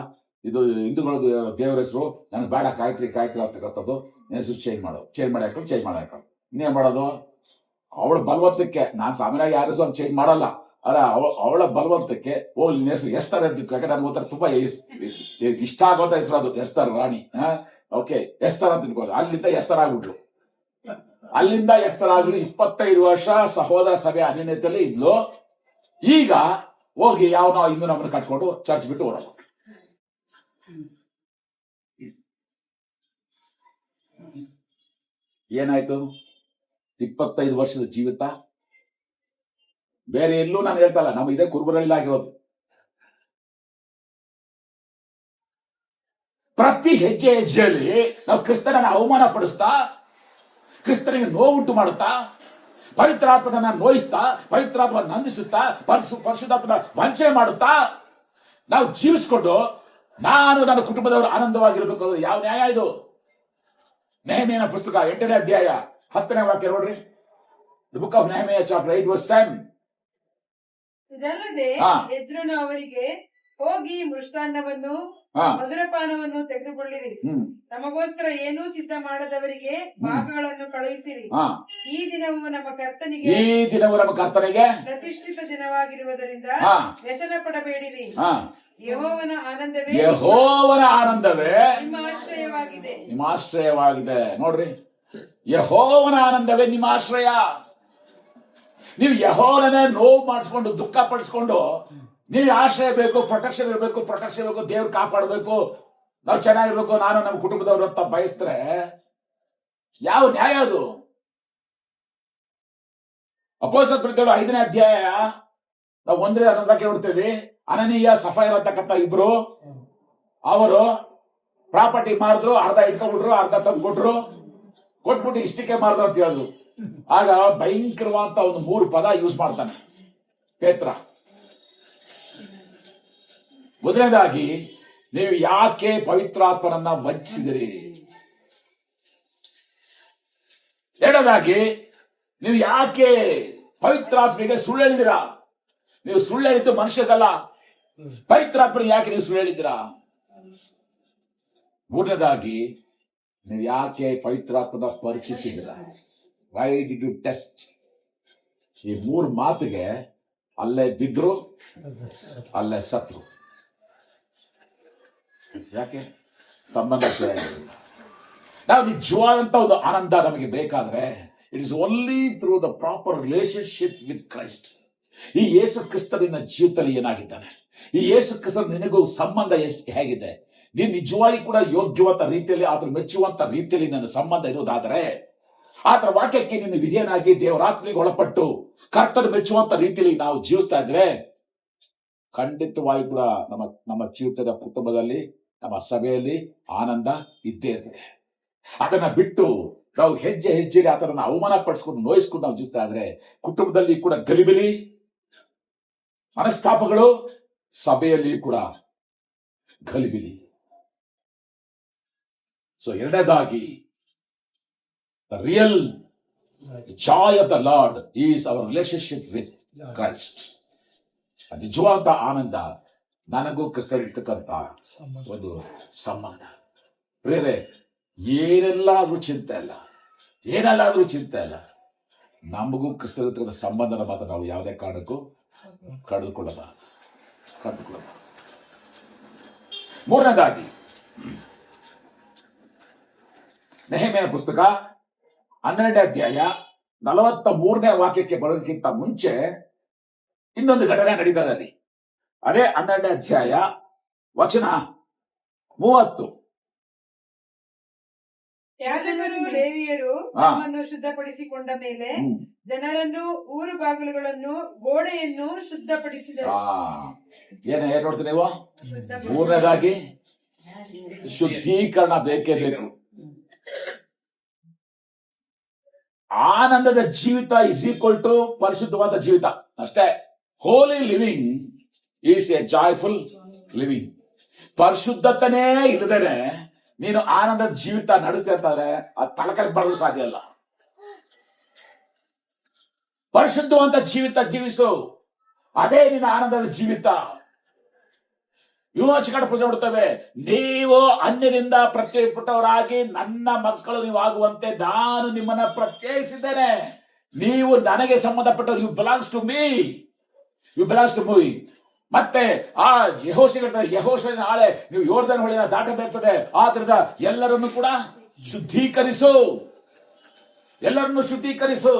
ಇದು ಹಿಂದೂಗಳು ದೇವರ ಹೆಸರು, ನನಗೆ ಬೇಡ ಕಾಯ್ತ್ರಿ ಅಂತಕ್ಕಂಥದ್ದು, ಹೆಸರು ಚೇಂಜ್ ಮಾಡಿ ಹಾಕಲ್. ಇನ್ನೇನ್ ಮಾಡೋದು? ಅವಳ ಬಲವಂತಕ್ಕೆ, ನಾನು ಸಾಮಾನ್ಯವಾಗಿ ಯಾರ ಹೆಸರು ಚೇಂಜ್ ಮಾಡಲ್ಲ, ಅಲ್ಲ ಅವಳ ಬಲವಂತಕ್ಕೆ ನಿನ್ನ ಹೆಸರು ಎಸ್ತರ ಅಂತ, ನನಗೆ ಗೊತ್ತಾರೆ ತುಂಬಾ ಇಷ್ಟ ಆಗೋಂತ ಹೆಸರು ಅದು, ಎಸ್ತರ ರಾಣಿ. ಓಕೆ, ಎಸ್ತರ ಅಂತ ಇಟ್ಕೊಳ್ಳಿ. ಅಲ್ಲಿಂದ ಎಸ್ತರ ಆಗ್ಬಿಟ್ರು, 25 ವರ್ಷ ಸಹೋದರ ಸಭೆ ಅನ್ಯತೆಯಲ್ಲಿ ಇದ್ಲು. ಈಗ ಹೋಗಿ ಯಾವನೋ ಇನ್ನೂ ನಮ್ಮನ್ನು ಕಟ್ಕೊಂಡು ಚರ್ಚ್ ಬಿಟ್ಟು ಓಡೋದು. ಏನಾಯ್ತು? 25 ವರ್ಷದ ಜೀವಿತ ಬೇರೆ ಎಲ್ಲೂ ನಾನು ಹೇಳ್ತಲ್ಲ, ನಮ್ಮ ಇದೇ ಕುರುಬರಲ್ಲಿ ಆಗಿರೋದು. ಪ್ರತಿ ಹೆಜ್ಜೆಯಲ್ಲಿ ನಾವು ಕ್ರಿಸ್ತನನ್ನ ಅವಮಾನ ಪಡಿಸ್ತಾ, ಕ್ರಿಸ್ತನಿಗೆ ನೋವುಂಟು ಮಾಡುತ್ತಾ, ಪವಿತ್ರಾತ್ಮನ ನೋಯಿಸ್ತಾ, ಪವಿತ್ರಾತ್ಮ ನಂದಿಸುತ್ತಾ, ಪರಿಶುದ್ಧಾತ್ಮನ ವಂಚನೆ ಮಾಡುತ್ತಾ ನಾವು ಜೀವಿಸ್ಕೊಂಡು ನಾನು ನನ್ನ ಕುಟುಂಬದವರು ಆನಂದವಾಗಿರ್ಬೇಕು ಅಂದ್ರೆ ಯಾವ ನ್ಯಾಯ ಇದು? ನೆಹೆಮೀಯನ ಪುಸ್ತಕ 8ನೇ ಅಧ್ಯಾಯ 10ನೇ ವಾಕ್ಯ ನೋಡ್ರಿ. The book of Nehemiah chapter 8:10. ಇದಲ್ಲದೆ ಎಜ್ರನು ಅವರಿಗೆ, ಹೋಗಿ ಮೃಷ್ಟಾನ್ನವನ್ನು ಮಧುರಪಾನವನ್ನು ತೆಗೆದುಕೊಳ್ಳಿರಿ, ನಮಗೋಸ್ಕರ ಏನೂ ಸಿದ್ಧ ಮಾಡದವರಿಗೆ ಭಾಗಗಳನ್ನು ಕಳುಹಿಸಿರಿ. ಈ ದಿನವು ನಮ್ಮ ಕರ್ತನಿಗೆ ಪ್ರತಿಷ್ಠಿತ ದಿನವಾಗಿರುವುದರಿಂದ ವ್ಯಸನ ಪಡಬೇಡಿರಿ. ಯೆಹೋವನ ಆನಂದವೇ ನಿಮ್ಮ ಆಶ್ರಯವಾಗಿದೆ. ನೋಡ್ರಿ, ಯೆಹೋವನ ಆನಂದವೇ ನಿಮ್ಮ ಆಶ್ರಯ. ನೀವು ಯೆಹೋವನೇ ನೋವು ಮಾಡಿಸ್ಕೊಂಡು, ದುಃಖ ಪಡಿಸ್ಕೊಂಡು, ನೀವು ಆಶ್ರಯ ಬೇಕು, ಪ್ರೊಟೆಕ್ಷನ್ ಬೇಕು, ದೇವ್ರು ಕಾಪಾಡಬೇಕು, ನಾವು ಚೆನ್ನಾಗಿರ್ಬೇಕು, ನಾನು ನಮ್ಮ ಕುಟುಂಬದವ್ರು ಅಂತ ಬಯಸಿದ್ರೆ ಯಾವ ನ್ಯಾಯ ಅದು? ಅಪೊಸ್ತಲರು 5ನೇ ಅಧ್ಯಾಯ ನಾವು 1:11 ನೋಡ್ತೇವೆ. ಅನನೀಯ ಸಫೈರ್ ಅಂತಕ್ಕಂಥ ಇಬ್ರು, ಅವರು ಪ್ರಾಪರ್ಟಿ ಮಾಡಿದ್ರು, ಅರ್ಧ ಇಟ್ಕೊಂಡ್ಬಿಟ್ರು, ಅರ್ಧ ತಂದು ಕೊಟ್ಬಿಟ್ಟು ಇಷ್ಟಕ್ಕೆ ಮಾಡಿದ್ರು ಅಂತ ಹೇಳಿದ್ರು. ಆಗ ಭಯಂಕರವಾದ ಒಂದು 3 ಪದ ಯೂಸ್ ಮಾಡ್ತಾನೆ ಪೇತ್ರ. ಮೊದಲನೇದಾಗಿ, ನೀವು ಯಾಕೆ ಪವಿತ್ರಾತ್ಮನನ್ನ ವಂಚಿಸಿದಿರಿ? ಎರಡನೇದಾಗಿ, ನೀವು ಯಾಕೆ ಪವಿತ್ರಾತ್ಮನಿಗೆ ಸುಳ್ಳು ಹೇಳಿದಿರಾ? ನೀವು ಸುಳ್ಳು ಹೇಳಿದ್ದು ಮನುಷ್ಯರಲ್ಲ, ಪವಿತ್ರಾತ್ಮನಿಗೆ ಯಾಕೆ ನೀವು ಸುಳ್ಳು ಹೇಳಿದಿರಾ? ಮೂರನೇದಾಗಿ, ನೀವು ಯಾಕೆ ಪವಿತ್ರಾತ್ಮನ ಪರೀಕ್ಷಿಸಿದಿರಾ? Why did you test? ಈ 3 ಮಾತಿಗೆ ಅಲ್ಲೇ ಬಿದ್ರು, ಅಲ್ಲೇ ಸತ್ರು. ಯಾಕೆ? ಸಂಬಂಧ ಸರಿಯಾಗಿಲ್ಲ. ನಾವು ನಿಜವಾದಂತ ಒಂದು ಆನಂದ ನಮಗೆ ಬೇಕಾದ್ರೆ it is only through the proper relationship with Christ. ಈ ಯೇಸು ಕ್ರಿಸ್ತನಿನ ಜೀವಿತದಲ್ಲಿ ಏನಾಗಿದ್ದಾನೆ, ಈ ಯೇಸು ಕ್ರಿಸ್ತ ನಿನಗೂ ಸಂಬಂಧ ಹೇಗಿದೆ, ನೀನು ನಿಜವಾಗಿ ಕೂಡ ಯೋಗ್ಯವಂತ ರೀತಿಯಲ್ಲಿ, ಆತರ ಮೆಚ್ಚುವಂತ ರೀತಿಯಲ್ಲಿ ನನ್ನ ಸಂಬಂಧ ಇರೋದಾದ್ರೆ, ಆತರ ವಾಕ್ಯಕ್ಕೆ ನೀನು ವಿಧೇಯನಾಗಿ ದೇವರಾತ್ಮಿಗೆ ಒಳಪಟ್ಟು ಕರ್ತನ ಮೆಚ್ಚುವಂತ ರೀತಿಯಲ್ಲಿ ನಾವು ಜೀವಿಸ್ತಾ ಇದ್ರೆ, ಖಂಡಿತವಾಗಿ ಕೂಡ ನಮ್ಮ ಜೀವಿತದ ಕುಟುಂಬದಲ್ಲಿ ನಮ್ಮ ಸಭೆಯಲ್ಲಿ ಆನಂದ ಇದ್ದೇ ಇರ್ತದೆ. ಅದನ್ನ ಬಿಟ್ಟು ನಾವು ಹೆಜ್ಜೆ ಹೆಜ್ಜೆಗೆ ಆತನನ್ನು ಅವಮಾನ ಪಡಿಸ್ಕೊಂಡು ನೋಯಿಸ್ಕೊಂಡು ನಾವು ಜೀವಿಸ್ತಾ ಇದ್ರೆ ಕುಟುಂಬದಲ್ಲಿ ಕೂಡ ಗಲಿಬಿಲಿ, ಮನಸ್ತಾಪಗಳು, ಸಭೆಯಲ್ಲಿ ಕೂಡ ಗಲಿಬಿಲಿ. ಸೊ ಎರಡನೇದಾಗಿ real joy of the lord is our relationship with Christ. ನಿಜವಾದ ಆನಂದ ನನಗೂ ಕ್ರಿಸ್ತರಿರ್ತಕ್ಕಂಥ ಒಂದು ಸಂಬಂಧ. ಪ್ರಿಯರೇ, ಏನೆಲ್ಲ ಆದ್ರೂ ಚಿಂತೆ ಇಲ್ಲ, ಏನೆಲ್ಲಾದ್ರೂ ಚಿಂತೆ ಇಲ್ಲ, ನಮಗೂ ಕ್ರಿಸ್ತರಿರ್ತಕ್ಕಂಥ ಸಂಬಂಧನ ಮಾತ್ರ ನಾವು ಯಾವುದೇ ಕಾರಣಕ್ಕೂ ಕಳೆದುಕೊಳ್ಳಬಾರದು. ಮೂರನೇದಾಗಿ ನೆಹೆಮೀಯನ ಪುಸ್ತಕ 12ನೇ ಅಧ್ಯಾಯ 43ನೇ ವಾಕ್ಯಕ್ಕೆ ಬರೋದಕ್ಕಿಂತ ಮುಂಚೆ ಇನ್ನೊಂದು ಘಟನೆ ನಡೀತದೆ ಅಲ್ಲಿ. ಅದೇ 12ನೇ ಅಧ್ಯಾಯ ವಚನ 30. ಯಾಜಕರು ಲೇವಿಯರು ತಮ್ಮನ್ನು ಶುದ್ಧಪಡಿಸಿಕೊಂಡ ಮೇಲೆ ಜನರನ್ನು, ಊರು ಬಾಗಿಲುಗಳನ್ನು, ಗೋಡೆಯನ್ನು ಶುದ್ಧಪಡಿಸಿದರು. ಏನ್ ನೋಡ್ತೀವಿ ನೀವು? ಮೂರನೇದಾಗಿ ಶುದ್ಧೀಕರಣ ಬೇಕೇ ಬೇಕು. ಆನಂದದ ಜೀವಿತ ಇಸ್ ಈಕ್ವಲ್ ಟು ಪರಿಶುದ್ಧವಾದ ಜೀವಿತ ಅಷ್ಟೇ. Holy living is a joyful living. ಪರಿಶುದ್ಧತನೇ ಇಲ್ಲದೇನೆ ನೀನು ಆನಂದದ ಜೀವಿತ ನಡೆಸ್ತಾ ಇರ್ತಾರೆ, ಅದು ತಲಕಕ್ಕೆ ಬರಲು ಸಾಧ್ಯ ಇಲ್ಲ. ಪರಿಶುದ್ಧವಂತ ಜೀವಿತ ಜೀವಿಸು, ಅದೇ ನಿನ್ನ ಆನಂದದ ಜೀವಿತ. ವಿಮೋಚಕರ ಪುಸ್ತಕ ನೋಡ್ತೇವೆ, ನೀವು ಅನ್ಯರಿಂದ ಪ್ರತ್ಯೇಕಿಸಲ್ಪಟ್ಟವರಾಗಿ ನನ್ನ ಮಕ್ಕಳು ನೀವು ಆಗುವಂತೆ ನಾನು ನಿಮ್ಮನ್ನ ಪ್ರತ್ಯೇಕಿಸಿದ್ದೇನೆ. ನೀವು ನನಗೆ ಸಂಬಂಧಪಟ್ಟವರು. You belongs to me, you belongs to me. ಮತ್ತೆ ಆ ಯೆಹೋಶುವ ನಾಳೆ ನೀವು ಯೋರ್ದನ್ ಹೊಳೆನ ದಾಟಬೇಕಾಗ್ತದೆ. ಆದ್ರಿಂದ ಎಲ್ಲರನ್ನು ಕೂಡ ಶುದ್ಧೀಕರಿಸು, ಎಲ್ಲರನ್ನು ಶುದ್ಧೀಕರಿಸು.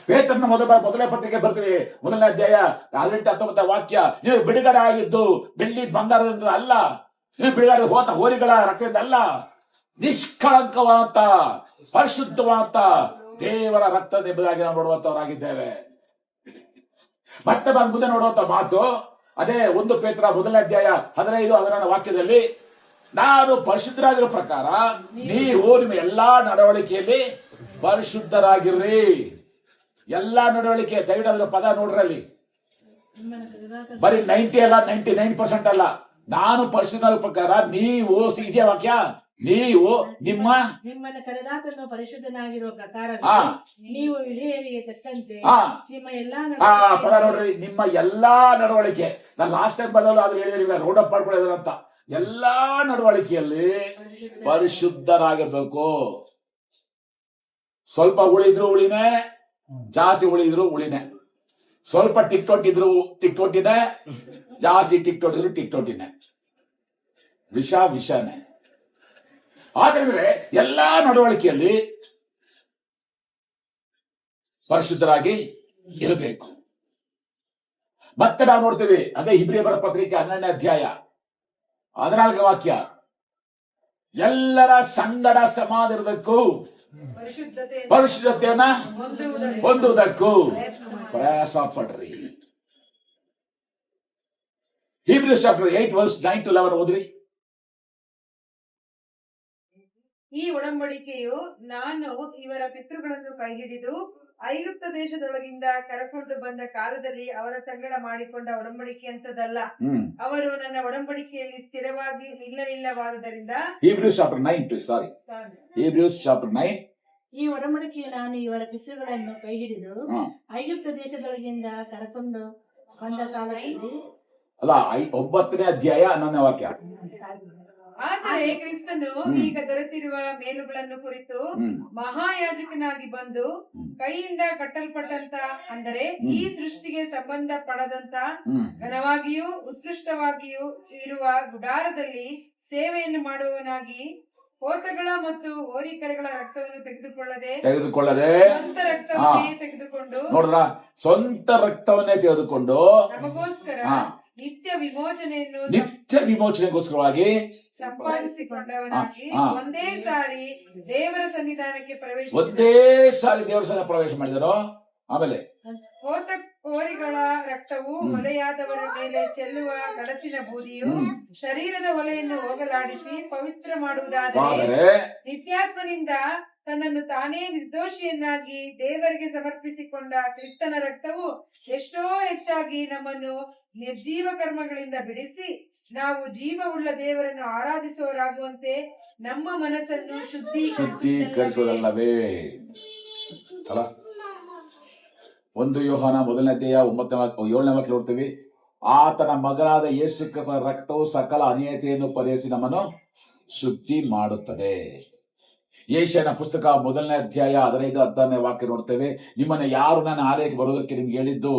ಪೇತ್ರನ ಮೊದಲನೇ ಪತ್ರಿಕೆ ಬರ್ತೀವಿ, 1ನೇ ಅಧ್ಯಾಯ 18-19 ವಾಕ್ಯ. ನೀವು ಬಿಡುಗಡೆ ಆಗಿದ್ದು ಬೆಳ್ಳಿ ಬಂಗಾರದಿಂದ ಅಲ್ಲ, ನೀವು ಬಿಡುಗಡೆ ಹೋದ ಹೋರಿಗಳ ರಕ್ತದಿಂದ ಅಲ್ಲ, ನಿಷ್ಕಳಂಕವಾದ ಪರಿಶುದ್ಧವಾದ ದೇವರ ರಕ್ತದೆಂಬುದಾಗಿ ನಾವು ನೋಡುವಂತವರಾಗಿದ್ದೇವೆ. ಮತ್ತೆ ಮುಂದೆ ನೋಡುವಂತ ಮಾತು ಅದೇ 1 ಪೇತ್ರ 1ನೇ ಅಧ್ಯಾಯ 15-16 ವಾಕ್ಯದಲ್ಲಿ, ನಾನು ಪರಿಶುದ್ಧರಾಗಿರೋ ಪ್ರಕಾರ ನೀವು ನಿಮ್ಮ ಎಲ್ಲಾ ನಡವಳಿಕೆಯಲ್ಲಿ ಪರಿಶುದ್ಧರಾಗಿರ್ರಿ. ಎಲ್ಲಾ ನಡವಳಿಕೆ, ದಯವಿಟ್ಟು ಅದರ ಪದ ನೋಡ್ರಲ್ಲಿ. ಬರೀ 90 ಅಲ್ಲ, 99% ಅಲ್ಲ. ನಾನು ಪರಿಶುದ್ಧರಾದ ಪ್ರಕಾರ ನೀವು, ಇದೆಯಾ ವಾಕ್ಯ, ನೀವು ನಿಮ್ಮನ್ನು ಕರೆದಾತನು ಪರಿಶುದ್ಧನಾಗಿರುವ ಪ್ರಕಾರ ನೀವು ವಿಧೇಯರಿಗೆ ತಕ್ಕಂತೆ ನಿಮ್ಮ ಎಲ್ಲಾ ಪದ ನೋಡ್ರಿ, ನಿಮ್ಮ ಎಲ್ಲಾ ನಡವಳಿಕೆ. ನಾನು ಲಾಸ್ಟ್ ಟೈಮ್ ಬದಲು ಆದ್ರೆ ಹೇಳಿದ್ರೆ ರೋಡ್ ಅಪ್ ಮಾಡ್ಕೊಳ್ಳೋದಂತ. ಎಲ್ಲಾ ನಡವಳಿಕೆಯಲ್ಲಿ ಪರಿಶುದ್ಧರಾಗಿರ್ಬೇಕು. ಸ್ವಲ್ಪ ಉಳಿದ್ರು ಉಳಿನೇ, ಜಾಸ್ತಿ ಉಳಿದ್ರು ಉಳಿನೇ. ಸ್ವಲ್ಪ ಟಿಕ್ಟೊಟ್ಟಿದ್ರು ಟಿಕ್ಟೊಟ್ಟಿನೇ, ಜಾಸ್ತಿ ಟಿಕ್ಟೊಟ್ಟಿದ್ರು ಟಿಕ್ಟೊಟ್ಟಿನೇ. ವಿಷನೇ. ಆದ್ರೆ ಎಲ್ಲಾ ನಡವಳಿಕೆಯಲ್ಲಿ ಪರಿಶುದ್ಧರಾಗಿ ಇರಬೇಕು. ಮತ್ತೆ ನಾವು ನೋಡ್ತೇವೆ, ಅದೇ ಇಬ್ರಿಯರ ಪತ್ರಿಕೆ 12ನೇ ಅಧ್ಯಾಯ 14 ವಾಕ್ಯ, ಎಲ್ಲರ ಸಂಗಡ ಸಮಾಧಾನಕ್ಕೂ ಪರಿಶುದ್ಧತೆಯನ್ನ ಹೊಂದುವುದಕ್ಕೂ ಪ್ರಯಾಸ ಪಡ್ರಿ. Hebrews chapter 8 verse 9-11 ಓದ್ರಿ. ಈ ಒಡಂಬಡಿಕೆಯು ನಾನು ಇವರ ಪಿತೃಗಳನ್ನು ಕೈಹಿಡಿದು ಐಗುಪ್ತ ದೇಶದೊಳಗಿಂದ ಕರಕೊಂಡು ಬಂದ ಕಾಲದಲ್ಲಿ ಅವರ ಸಂಗಡ ಮಾಡಿಕೊಂಡ ಒಡಂಬಡಿಕೆ ಅಂತದಲ್ಲ. ಅವರು ನನ್ನ ಒಡಂಬಡಿಕೆಯಲ್ಲಿ ಸ್ಥಿರವಾಗಿ ನಿಲ್ಲಲಿಲ್ಲವಾದುದರಿಂದ. Hebrews chapter 9 sorry Hebrews chapter 9. ಈ ಒಡಂಬಡಿಕೆಯು ನಾನು ಇವರ ಪಿತೃಗಳನ್ನು ಕೈಹಿಡಿದು ಐಗುಪ್ತ ದೇಶದೊಳಗಿಂದ ಕರಕೊಂಡು ಬಂದ ಕಾಲದಲ್ಲಿ ಅಲ್ಲ, 9ನೇ ಅಧ್ಯಾಯ 11ನೇ ವಾಕ್ಯ. ಆದರೆ ಕ್ರಿಸ್ತನು ಈಗ ದೊರೆತಿರುವ ಮೇಲುಗಳನ್ನು ಕುರಿತು ಮಹಾಯಾಜಕನಾಗಿ ಬಂದು ಕೈಯಿಂದ ಕಟ್ಟಲ್ಪಟ್ಟಂತ, ಅಂದರೆ ಈ ಸೃಷ್ಟಿಗೆ ಸಂಬಂಧ ಪಡದಂತ ಘನವಾಗಿಯೂ ಉತ್ಕೃಷ್ಟವಾಗಿಯೂ ಇರುವ ಗುಡಾರದಲ್ಲಿ ಸೇವೆಯನ್ನು ಮಾಡುವವನಾಗಿ ಹೋತಗಳ ಮತ್ತು ಹೋರಿಕರೆಗಳ ರಕ್ತವನ್ನು ತೆಗೆದುಕೊಳ್ಳದೆ ಸ್ವಂತ ರಕ್ತವನ್ನೇ ತೆಗೆದುಕೊಂಡು, ನೋಡ್ರ, ಸ್ವಂತ ರಕ್ತವನ್ನೇ ತೆಗೆದುಕೊಂಡು ನಮಗೋಸ್ಕರ ನಿತ್ಯ ವಿಮೋಚನೆಗೋಸ್ಕರವಾಗಿ ಸಂಪಾದಿಸಿಕೊಂಡವನಾಗಿ ಒಂದೇ ಸಾರಿ ದೇವರ ಸನ್ನಿಧಾನಕ್ಕೆ ಪ್ರವೇಶ ಮಾಡಿದರು. ಆಮೇಲೆ ಹೋರಿಗಳ ರಕ್ತವು ಹೊಲೆಯಾದವರ ಮೇಲೆ ಚೆಲ್ಲುವ ಕಡಸಿನ ಬೂದಿಯು ಶರೀರದ ಹೊಲೆಯನ್ನು ಹೋಗಲಾಡಿಸಿ ಪವಿತ್ರ ಮಾಡುವುದಾದರೆ, ನಿತ್ಯಾತ್ಮನಿಂದ ತನ್ನನ್ನು ತಾನೇ ನಿರ್ದೋಷಿಯನ್ನಾಗಿ ದೇವರಿಗೆ ಸಮರ್ಪಿಸಿಕೊಂಡ ಕ್ರಿಸ್ತನ ರಕ್ತವು ಎಷ್ಟೋ ಹೆಚ್ಚಾಗಿ ನಮ್ಮನ್ನು ನಿರ್ಜೀವ ಕರ್ಮಗಳಿಂದ ಬಿಡಿಸಿ ನಾವು ಜೀವವುಳ್ಳ ದೇವರನ್ನು ಆರಾಧಿಸುವವರಾಗುವಂತೆ ನಮ್ಮ ಮನಸ್ಸನ್ನು ಶುದ್ಧೀಕರಿಸುವುದಲ್ಲವೇ ಅಲ್ಲ. 1 ಯೋಹಾನ 1ನೇ ಅಧ್ಯಾಯ 7ನೇ ವಾಕ್ಯ ನೋಡ್ತೀವಿ. ಆತನ ಮಗನಾದ ಯೇಸು ಕ್ರಿಸ್ತನ ರಕ್ತವು ಸಕಲ ಅನ್ಯತೆಯನ್ನು ಪರಿಹರಿಸಿ ನಮ್ಮನ್ನು ಶುದ್ಧಿ ಮಾಡುತ್ತದೆ. ಯೆಶಾಯನ ಪುಸ್ತಕ 1ನೇ ಅಧ್ಯಾಯ 15-16ನೇ ವಾಕ್ಯ ನೋಡ್ತೇವೆ. ನಿಮ್ಮನ್ನ ಯಾರು ನನ್ನ ಆಲಯಕ್ಕೆ ಬರೋದಕ್ಕೆ ನಿಮ್ಗೆ ಹೇಳಿದ್ದು?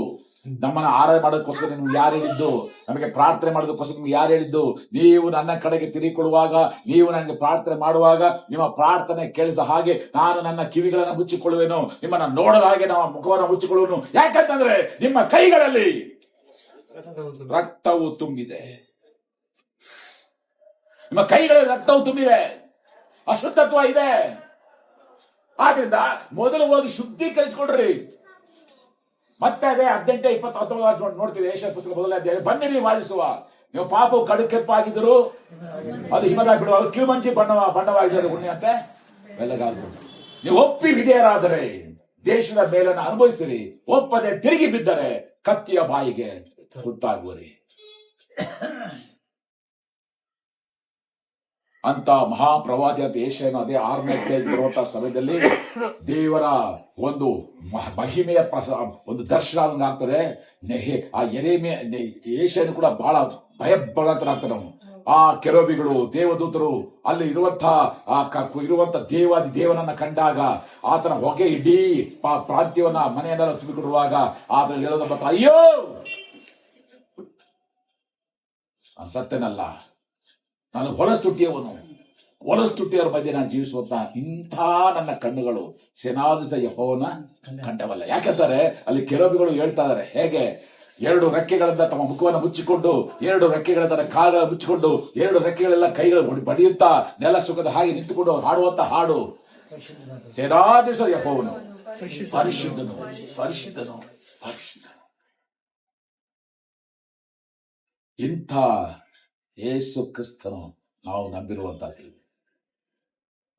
ನಮ್ಮನ್ನ ಆರಾಧನೆ ಮಾಡೋದಕ್ಕೋಸ್ಕರ ನಿಮ್ಗೆ ಯಾರು ಹೇಳಿದ್ದು? ನಮಗೆ ಪ್ರಾರ್ಥನೆ ಮಾಡೋದಕ್ಕೋಸ್ಕರ ನಿಮ್ಗೆ ಯಾರು ಹೇಳಿದ್ದು? ನೀವು ನನ್ನ ಕಡೆಗೆ ತಿರುಗಿಕೊಳ್ಳುವಾಗ, ನೀವು ನನಗೆ ಪ್ರಾರ್ಥನೆ ಮಾಡುವಾಗ ನಿಮ್ಮ ಪ್ರಾರ್ಥನೆ ಕೇಳಿದ ಹಾಗೆ ನಾನು ನನ್ನ ಕಿವಿಗಳನ್ನು ಮುಚ್ಚಿಕೊಳ್ಳುವೆನು, ನಿಮ್ಮನ್ನ ನೋಡದ ಹಾಗೆ ನಮ್ಮ ಮುಖವನ್ನು ಮುಚ್ಚಿಕೊಳ್ಳುವೆನು. ಯಾಕಂತಂದ್ರೆ ನಿಮ್ಮ ಕೈಗಳಲ್ಲಿ ರಕ್ತವು ತುಂಬಿದೆ. ನಿಮ್ಮ ಕೈಗಳಲ್ಲಿ ರಕ್ತವು ತುಂಬಿದೆ, ಅಶುದ್ಧತ್ವ ಇದೆ. ಆದ್ರಿಂದ ಮೊದಲು ಹೋಗಿ ಶುದ್ಧೀಕರಿಸಿಕೊಡ್ರಿ. ಮತ್ತೆ ಅದೇ 18-19 ನೋಡ್ತೀವಿ. ಯೆಶಾಯ ಪುಸ್ತಕ 1ನೇ ಅಧ್ಯಾಯ, ಬನ್ನಿರಿ ವಾದಿಸುವ. ನೀವು ಪಾಪವು ಕಡುಕೆಪ್ಪಾಗಿದ್ರು ಅದು ಹಿಮದಾಗಿ ಬಿಡುವ, ಕಿರುಮಂಚಿ ಬಣ್ಣವಾಗಿದ್ದಾರೆ ಉಣ್ಣೆಯಂತೆ ಬೆಳ್ಳಗಾಗ್ಬೋದು. ನೀವು ಒಪ್ಪಿ ವಿಧೇಯರಾದರೆ ದೇಶದ ಮೇಲನ್ನು ಅನುಭವಿಸಿರಿ, ಒಪ್ಪದೆ ತಿರುಗಿ ಬಿದ್ದರೆ ಕತ್ತಿಯ ಬಾಯಿಗೆ ತುತ್ತಾಗುವರಿ. ಅಂತ ಮಹಾಪ್ರವಾದಿಯಾದ ಯೆಶಾಯನು ಅದೇ 6ನೇ ಅಧ್ಯಾಯದಲ್ಲಿ ಬರುವಂತಹ ಸಮಯದಲ್ಲಿ ದೇವರ ಒಂದು ಮಹಿಮೆಯ ಒಂದು ದರ್ಶನ ಆಗ್ತದೆ. ಆ ಯೆಶಾಯನು ಕೂಡ ಬಹಳ ಭಯಭ್ರಾಂತನಾಗ್ತಾನೆ. ಆ ಕೆರೂಬಿಗಳು, ದೇವದೂತರು ಅಲ್ಲಿ ಇರುವಂತ ದೇವಾದಿ ದೇವನನ್ನ ಕಂಡಾಗ ಆತನ ಹೊಗೆ ಇಡೀ ಪ್ರಾಂತ್ಯವನ್ನ ಮನೆಯನ್ನೆಲ್ಲ ತುಂಬಿಕೊಡುವಾಗ ಆತನ ಹೇಳೋದ ಮತ್ತ, ಅಯ್ಯೋ ಸತ್ಯನಲ್ಲ, ನಾನು ಹೊಲಸ್ತುಟ್ಟಿಯವರ ಮಧ್ಯೆ ನಾನು ಜೀವಿಸುವಂತ ಇಂಥ ನನ್ನ ಕಣ್ಣುಗಳು ಸೇನಾಧಿಸಿದ ಯೆಹೋವನ ಕಂಡವಲ್ಲ. ಯಾಕಂತಾರೆ ಅಲ್ಲಿ ಕೆರೂಬಿಗಳು ಹೇಳ್ತಾ ಇದಾರೆ, ಹೇಗೆ 2 ರೆಕ್ಕೆಗಳಿಂದ ತಮ್ಮ ಮುಖವನ್ನು ಮುಚ್ಚಿಕೊಂಡು, 2 ರೆಕ್ಕೆಗಳಿಂದ ಕಾಲ ಮುಚ್ಚಿಕೊಂಡು, 2 ರೆಕ್ಕೆಗಳೆಲ್ಲ ಕೈಗಳು ಬಡಿಯುತ್ತಾ ನೆಲ ಸುಖದ ಹಾಗೆ ನಿಂತುಕೊಂಡು ಹಾಡುವಂತ ಹಾಡು, ಸೇನಾಧಿಸಿದ ಯೆಹೋವನು ಪರಿಶುದ್ಧನು ಪರಿಶುದ್ಧನು ಪರಿಶುದ್ಧನು. ಇಂಥ ಯೇಸು ಕ್ರಿಸ್ತನು ನಾವು ನಂಬಿರುವಂತದ್ದು.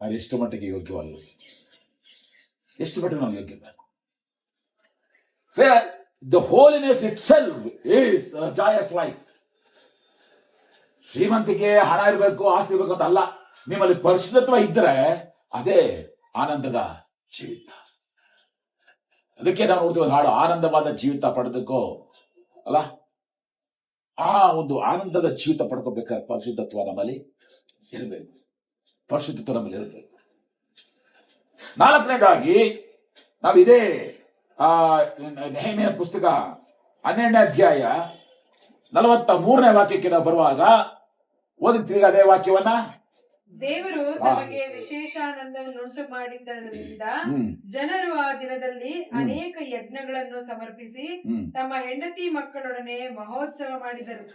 ನಾವು ಎಷ್ಟು ಮಟ್ಟಿಗೆ ಯೋಗ್ಯವಾಗಿರುವುದು, ಎಷ್ಟು ಮಟ್ಟಿಗೆ ನಾವು ಯೋಗ್ಯಬೇಕು. The holiness itself is a joyous life. ಶ್ರೀಮಂತಿಕೆ, ಹಣ ಇರಬೇಕು, ಆಸ್ತಿ ಇರಬೇಕು ಅಂತ ಅಲ್ಲ. ನಿಮ್ಮಲ್ಲಿ ಪರಿಶುದ್ಧತ್ವ ಇದ್ರೆ ಅದೇ ಆನಂದದ ಜೀವಿತ. ಅದಕ್ಕೆ ನಾವು ನೋಡ್ತೀವಿ ಒಂದು ಹಾಡು, ಆನಂದವಾದ ಜೀವಿತ ಪಡೆದಕ್ಕೋ ಅಲ್ಲ. ಆ ಒಂದು ಆನಂದದ ಜೀವಿತ ಪಡ್ಕೋಬೇಕಾದ್ರೆ ಪರಿಶುದ್ಧತ್ವ ನಮ್ಮಲ್ಲಿ ಇರಬೇಕು, ಪರಿಶುದ್ಧತ್ವ ನಮ್ಮಲ್ಲಿ ಇರಬೇಕು. 4ನೇದಾಗಿ ನಾವು ಇದೇ ನೆಹೆಮೀಯನ ಪುಸ್ತಕ 12ನೇ ಅಧ್ಯಾಯ 43ನೇ ವಾಕ್ಯಕ್ಕೆ ನಾವು ಬರುವಾಗ ಓದುತ್ತೀವಿ ಅದೇ ವಾಕ್ಯವನ್ನ. ದೇವರು ತಮಗೆ ವಿಶೇಷಾನಂದವನ್ನುಂಟು ಮಾಡಿದ್ದರಿಂದ ಜನರು ಆ ದಿನದಲ್ಲಿ ಅನೇಕ ಯಜ್ಞಗಳನ್ನು ಸಮರ್ಪಿಸಿ ತಮ್ಮ ಹೆಂಡತಿ ಮಕ್ಕಳೊಡನೆ ಮಹೋತ್ಸವ ಮಾಡಿದರು.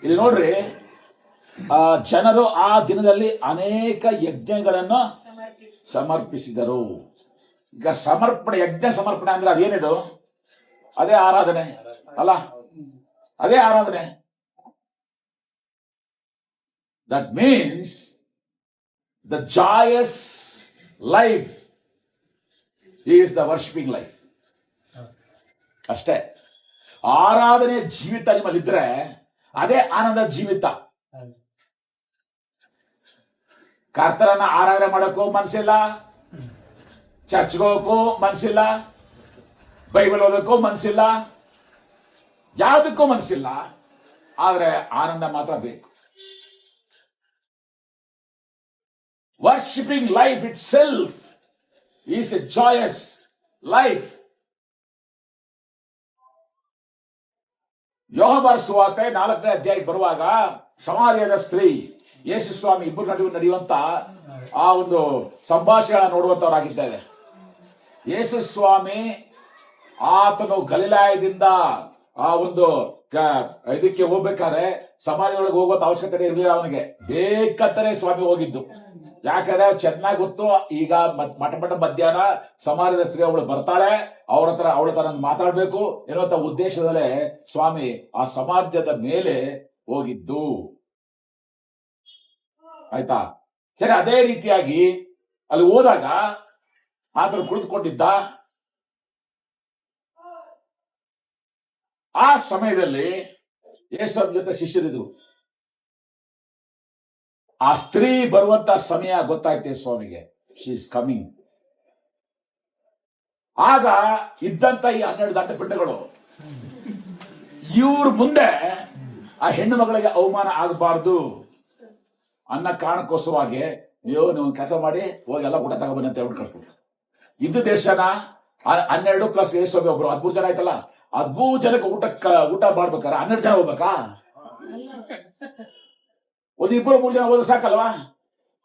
ಇಲ್ಲಿ ನೋಡ್ರಿ, ಜನರು ಆ ದಿನದಲ್ಲಿ ಅನೇಕ ಯಜ್ಞಗಳನ್ನು ಸಮರ್ಪಿಸಿದರು. ಈಗ ಸಮರ್ಪಣೆ, ಯಜ್ಞ ಸಮರ್ಪಣೆ ಅಂದ್ರೆ ಅದೇನಿದು? ಅದೇ ಆರಾಧನೆ ಅಲ್ಲ, ಅದೇ ಆರಾಧನೆ. That means the joyous life is the worshiping life. ಅಷ್ಟೇ. ಆರಾಧನೆ ಜೀವಿತ ನಿಮ್ಮಲ್ಲಿದ್ರೆ ಅದೇ ಆನಂದ ಜೀವಿತ. ಕರ್ತರನ್ನ ಆರಾಧನೆ ಮಾಡೋಕ್ಕೂ ಮನಸ್ಸಿಲ್ಲ, ಚರ್ಚ್ಗೆ ಹೋಗೋಕ್ಕೂ ಮನಸ್ಸಿಲ್ಲ, ಬೈಬಲ್ ಓದೋಕ್ಕೂ ಮನಸ್ಸಿಲ್ಲ, ಯಾವುದಕ್ಕೂ ಮನಸ್ಸಿಲ್ಲ. ಆದ್ರೆ ಆನಂದ ಮಾತ್ರ ಬೇಕು. Worshipping life itself is a joyous life. ಯೋಹಾನ ಸುವಾರ್ತೆ 4ನೇ ಅಧ್ಯಾಯಕ್ಕೆ ಬರುವಾಗ ಸಮಾರ್ಯದ ಸ್ತ್ರೀ ಯೇಸು ಸ್ವಾಮಿ ಇಬ್ಬರು ನಡುವೆ ನಡೆಯುವಂತ ಆ ಒಂದು ಸಂಭಾಷಣೆ ನೋಡುವಂತವರಾಗಿದ್ದೇವೆ. ಯೇಸು ಸ್ವಾಮಿ ಆತನು ಗಲಿಲಾಯದಿಂದ ಆ ಒಂದು ಇದಕ್ಕೆ ಹೋಗ್ಬೇಕಾದ್ರೆ ಸಮಾಧಿಯೊಳಗೆ ಹೋಗೋತ್ ಅವಶ್ಯಕತೆ ಇರಲಿಲ್ಲ ಅವನಿಗೆ, ಬೇಕಂತಾನೆ ಸ್ವಾಮಿ ಹೋಗಿದ್ದು. ಯಾಕಂದ್ರೆ ಚೆನ್ನಾಗಿ ಗೊತ್ತು, ಈಗ ಮಠ ಮಧ್ಯಾಹ್ನ ಸಮಾಜದ ಸ್ತ್ರೀ ಅವಳು ಬರ್ತಾಳೆ, ಅವಳ ತರ ಮಾತಾಡ್ಬೇಕು ಎನ್ನುವಂತ ಉದ್ದೇಶದಲ್ಲೇ ಸ್ವಾಮಿ ಆ ಸಮಾಜದ ಮೇಲೆ ಹೋಗಿದ್ದು. ಆಯ್ತಾ? ಸರಿ, ಅದೇ ರೀತಿಯಾಗಿ ಅಲ್ಲಿ ಹೋದಾಗ ಆತನು ಕುಳಿತುಕೊಂಡಿದ್ದ. ಆ ಸಮಯದಲ್ಲಿ ಯೇಸುವಿನ ಜೊತೆ ಶಿಷ್ಯರಿದ್ರು. ಆ ಸ್ತ್ರೀ ಬರುವಂತ ಸಮಯ ಗೊತ್ತಾಯ್ತೆ ಸ್ವಾಮಿಗೆ, ಶಿ ಇಸ್ ಕಮಿಂಗ್. ಆಗ ಇದ್ದಂತ ಈ 12 ದಂಡಪಿಂಡಗಳು ಇವ್ರ ಮುಂದೆ ಆ ಹೆಣ್ಣು ಮಗಳಿಗೆ ಅವಮಾನ ಆಗಬಾರ್ದು ಅನ್ನೋ ಕಾರಣಕ್ಕೋಸ್ಕರವಾಗಿ ನೀವು ಕೆಲಸ ಮಾಡಿ ಹೋಗಿ ಎಲ್ಲ ಊಟ ತಗೊಬನ್ನಿ ಅಂತ ಹೇಳ್ಬಿಟ್ಟು ಕಳ್ಸ್ಬಿಟ್ಟು ಇದ್ದ ದೇಶನ 12 ಪ್ಲಸ್ ಯೇಸುವೆ ಒಬ್ರು 13 ಜನ ಆಯ್ತಲ್ಲ, 13 ಜನಕ್ಕೆ ಊಟ ಮಾಡ್ಬೇಕಾರ 12 ಜನ ಹೋಗ್ಬೇಕಾ? ಒಂದು 2-3 ಜನ ಹೋದ್ರೆ ಸಾಕಲ್ವಾ?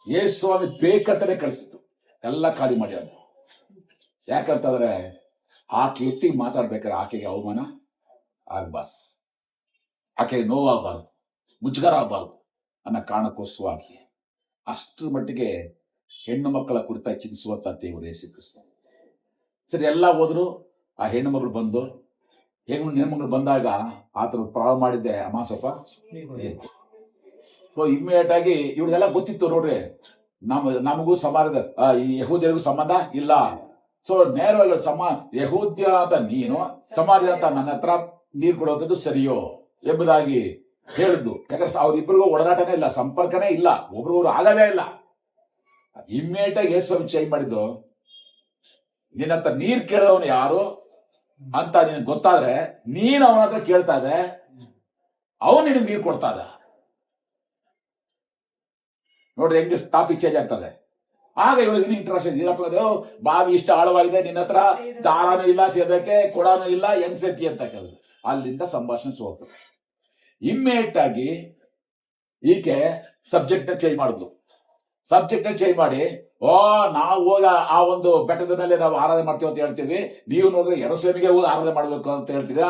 ಯೇಸು ಸ್ವಾಮಿ ಬೇಕಂತಾನೆ ಕಳಿಸಿದ್ದು, ಎಲ್ಲ ಖಾಲಿ ಮಾಡಿ ಅಂತ. ಯಾಕಂತಂದ್ರೆ ಆಕೆ ಎತ್ತಿಗೆ ಮಾತಾಡ್ಬೇಕಾದ್ರೆ ಆಕೆಗೆ ಅವಮಾನ ಆಗ್ಬಾರ್ದು, ಆಕೆಗೆ ನೋವಾಗಬಾರ್ದು, ಮುಜುಗರ ಆಗ್ಬಾರ್ದು ಅನ್ನೋ ಕಾರಣಕ್ಕೋಸ್ಕರವಾಗಿ ಅಷ್ಟರ ಮಟ್ಟಿಗೆ ಹೆಣ್ಣು ಮಕ್ಕಳ ಕುರಿತಾಗಿ ಚಿಂತಿಸುವಂತ ದೇವರು ಯೇಸು ಕ್ರಿಸ್ತ. ಸರಿ, ಎಲ್ಲ ಹೋದ್ರು. ಆ ಹೆಣ್ಣು ಮಗಳು ಬಂದು ಹೆಣ್ಣು ಬಂದಾಗ ಆತನು ಪ್ರಾರಂಭ ಮಾಡಿದ್ದೆ, ಅಮ್ಮ ಸ್ವಲ್ಪ ಸೊ ಇಮ್ಮಿಡಿಯೇಟ್ ಆಗಿ ಇವ್ರಿಗೆಲ್ಲ ಗೊತ್ತಿತ್ತು ನೋಡ್ರಿ, ನಮಗೂ ಸಮಾಜದ ಈ ಯಹೂದ್ಯರಿಗೂ ಸಂಬಂಧ ಇಲ್ಲ. ಸೊ ನೇರವಾಗಿ ಯಹೂದ್ಯ ಅಂತ ನೀನು, ಸಮಾಜ ಅಂತ ನನ್ನ ಹತ್ರ ನೀರು ಕೊಡೋದು ಸರಿಯೋ ಎಂಬುದಾಗಿ ಹೇಳಿದ್ದು. ಯಾಕಂದ್ರೆ ಅವ್ರಿಬ್ರಿಗೂ ಒಡನಾಟನೇ ಇಲ್ಲ, ಸಂಪರ್ಕನೇ ಇಲ್ಲ, ಒಬ್ರಿಗೊಬ್ರು ಆಗದೇ ಇಲ್ಲ. ಇಮ್ಮಿಡಿಯೇಟ್ ಆಗಿ ಯೇಸು ಚೇಂಜ್ ಮಾಡಿದ್ದು, ನಿನ್ನ ಹತ್ರ ನೀರ್ ಕೇಳೋನು ಯಾರು ಅಂತ ನಿನಗೆ ಗೊತ್ತಾದ್ರೆ ನೀನ್ ಅವನ ಹತ್ರ ಕೇಳ್ತಾ ಇದ್ದೆ, ಅವನು ನಿನಗೆ ನೀರು ಕೊಡ್ತಾ ಇದ್ದ. ನೋಡ್ರಿ ಹೆಂಗೆ ಟಾಪಿಕ್ ಚೇಂಜ್ ಆಗ್ತದೆ. ಆಗ ಇವಳಿಗೆ ಇಂಟ್ರೆಸ್ಟ್ ಬಾವಿ ಇಷ್ಟ ಆಳವಾಗಿದೆ, ನಿನ್ನ ಹತ್ರ ದಾರಾನು ಇಲ್ಲ, ಸೇದಕ್ಕೆ ಕೊಡಾನು ಇಲ್ಲ, ಹೆಂಗ್ ಸತಿ ಅಂತ ಕೇಳಿದ್ರು. ಅಲ್ಲಿಂದ ಸಂಭಾಷಣೆ ಹೋಗ್ತದೆ. ಇಮ್ಮಿಡಿಯೇಟ್ ಆಗಿ ಈಕೆ ಸಬ್ಜೆಕ್ಟ್ ನ ಚೇಂಜ್ ಮಾಡಿದ್ಲು. ಸಬ್ಜೆಕ್ಟ್ ನ ಚೇಂಜ್ ಮಾಡಿ, ನಾವು ಹೋಗ ಆ ಒಂದು ಬೆಟ್ಟದ ಮೇಲೆ ನಾವು ಆರಾಧನೆ ಮಾಡ್ತೀವಿ ಅಂತ ಹೇಳ್ತೀವಿ, ನೀವು ನೋಡಿದ್ರೆ ಯೆರೂಸಲೇಮಿಗೆ ಹೋಗಿ ಆರಾಧನೆ ಮಾಡ್ಬೇಕು ಅಂತ ಹೇಳ್ತೀರಾ.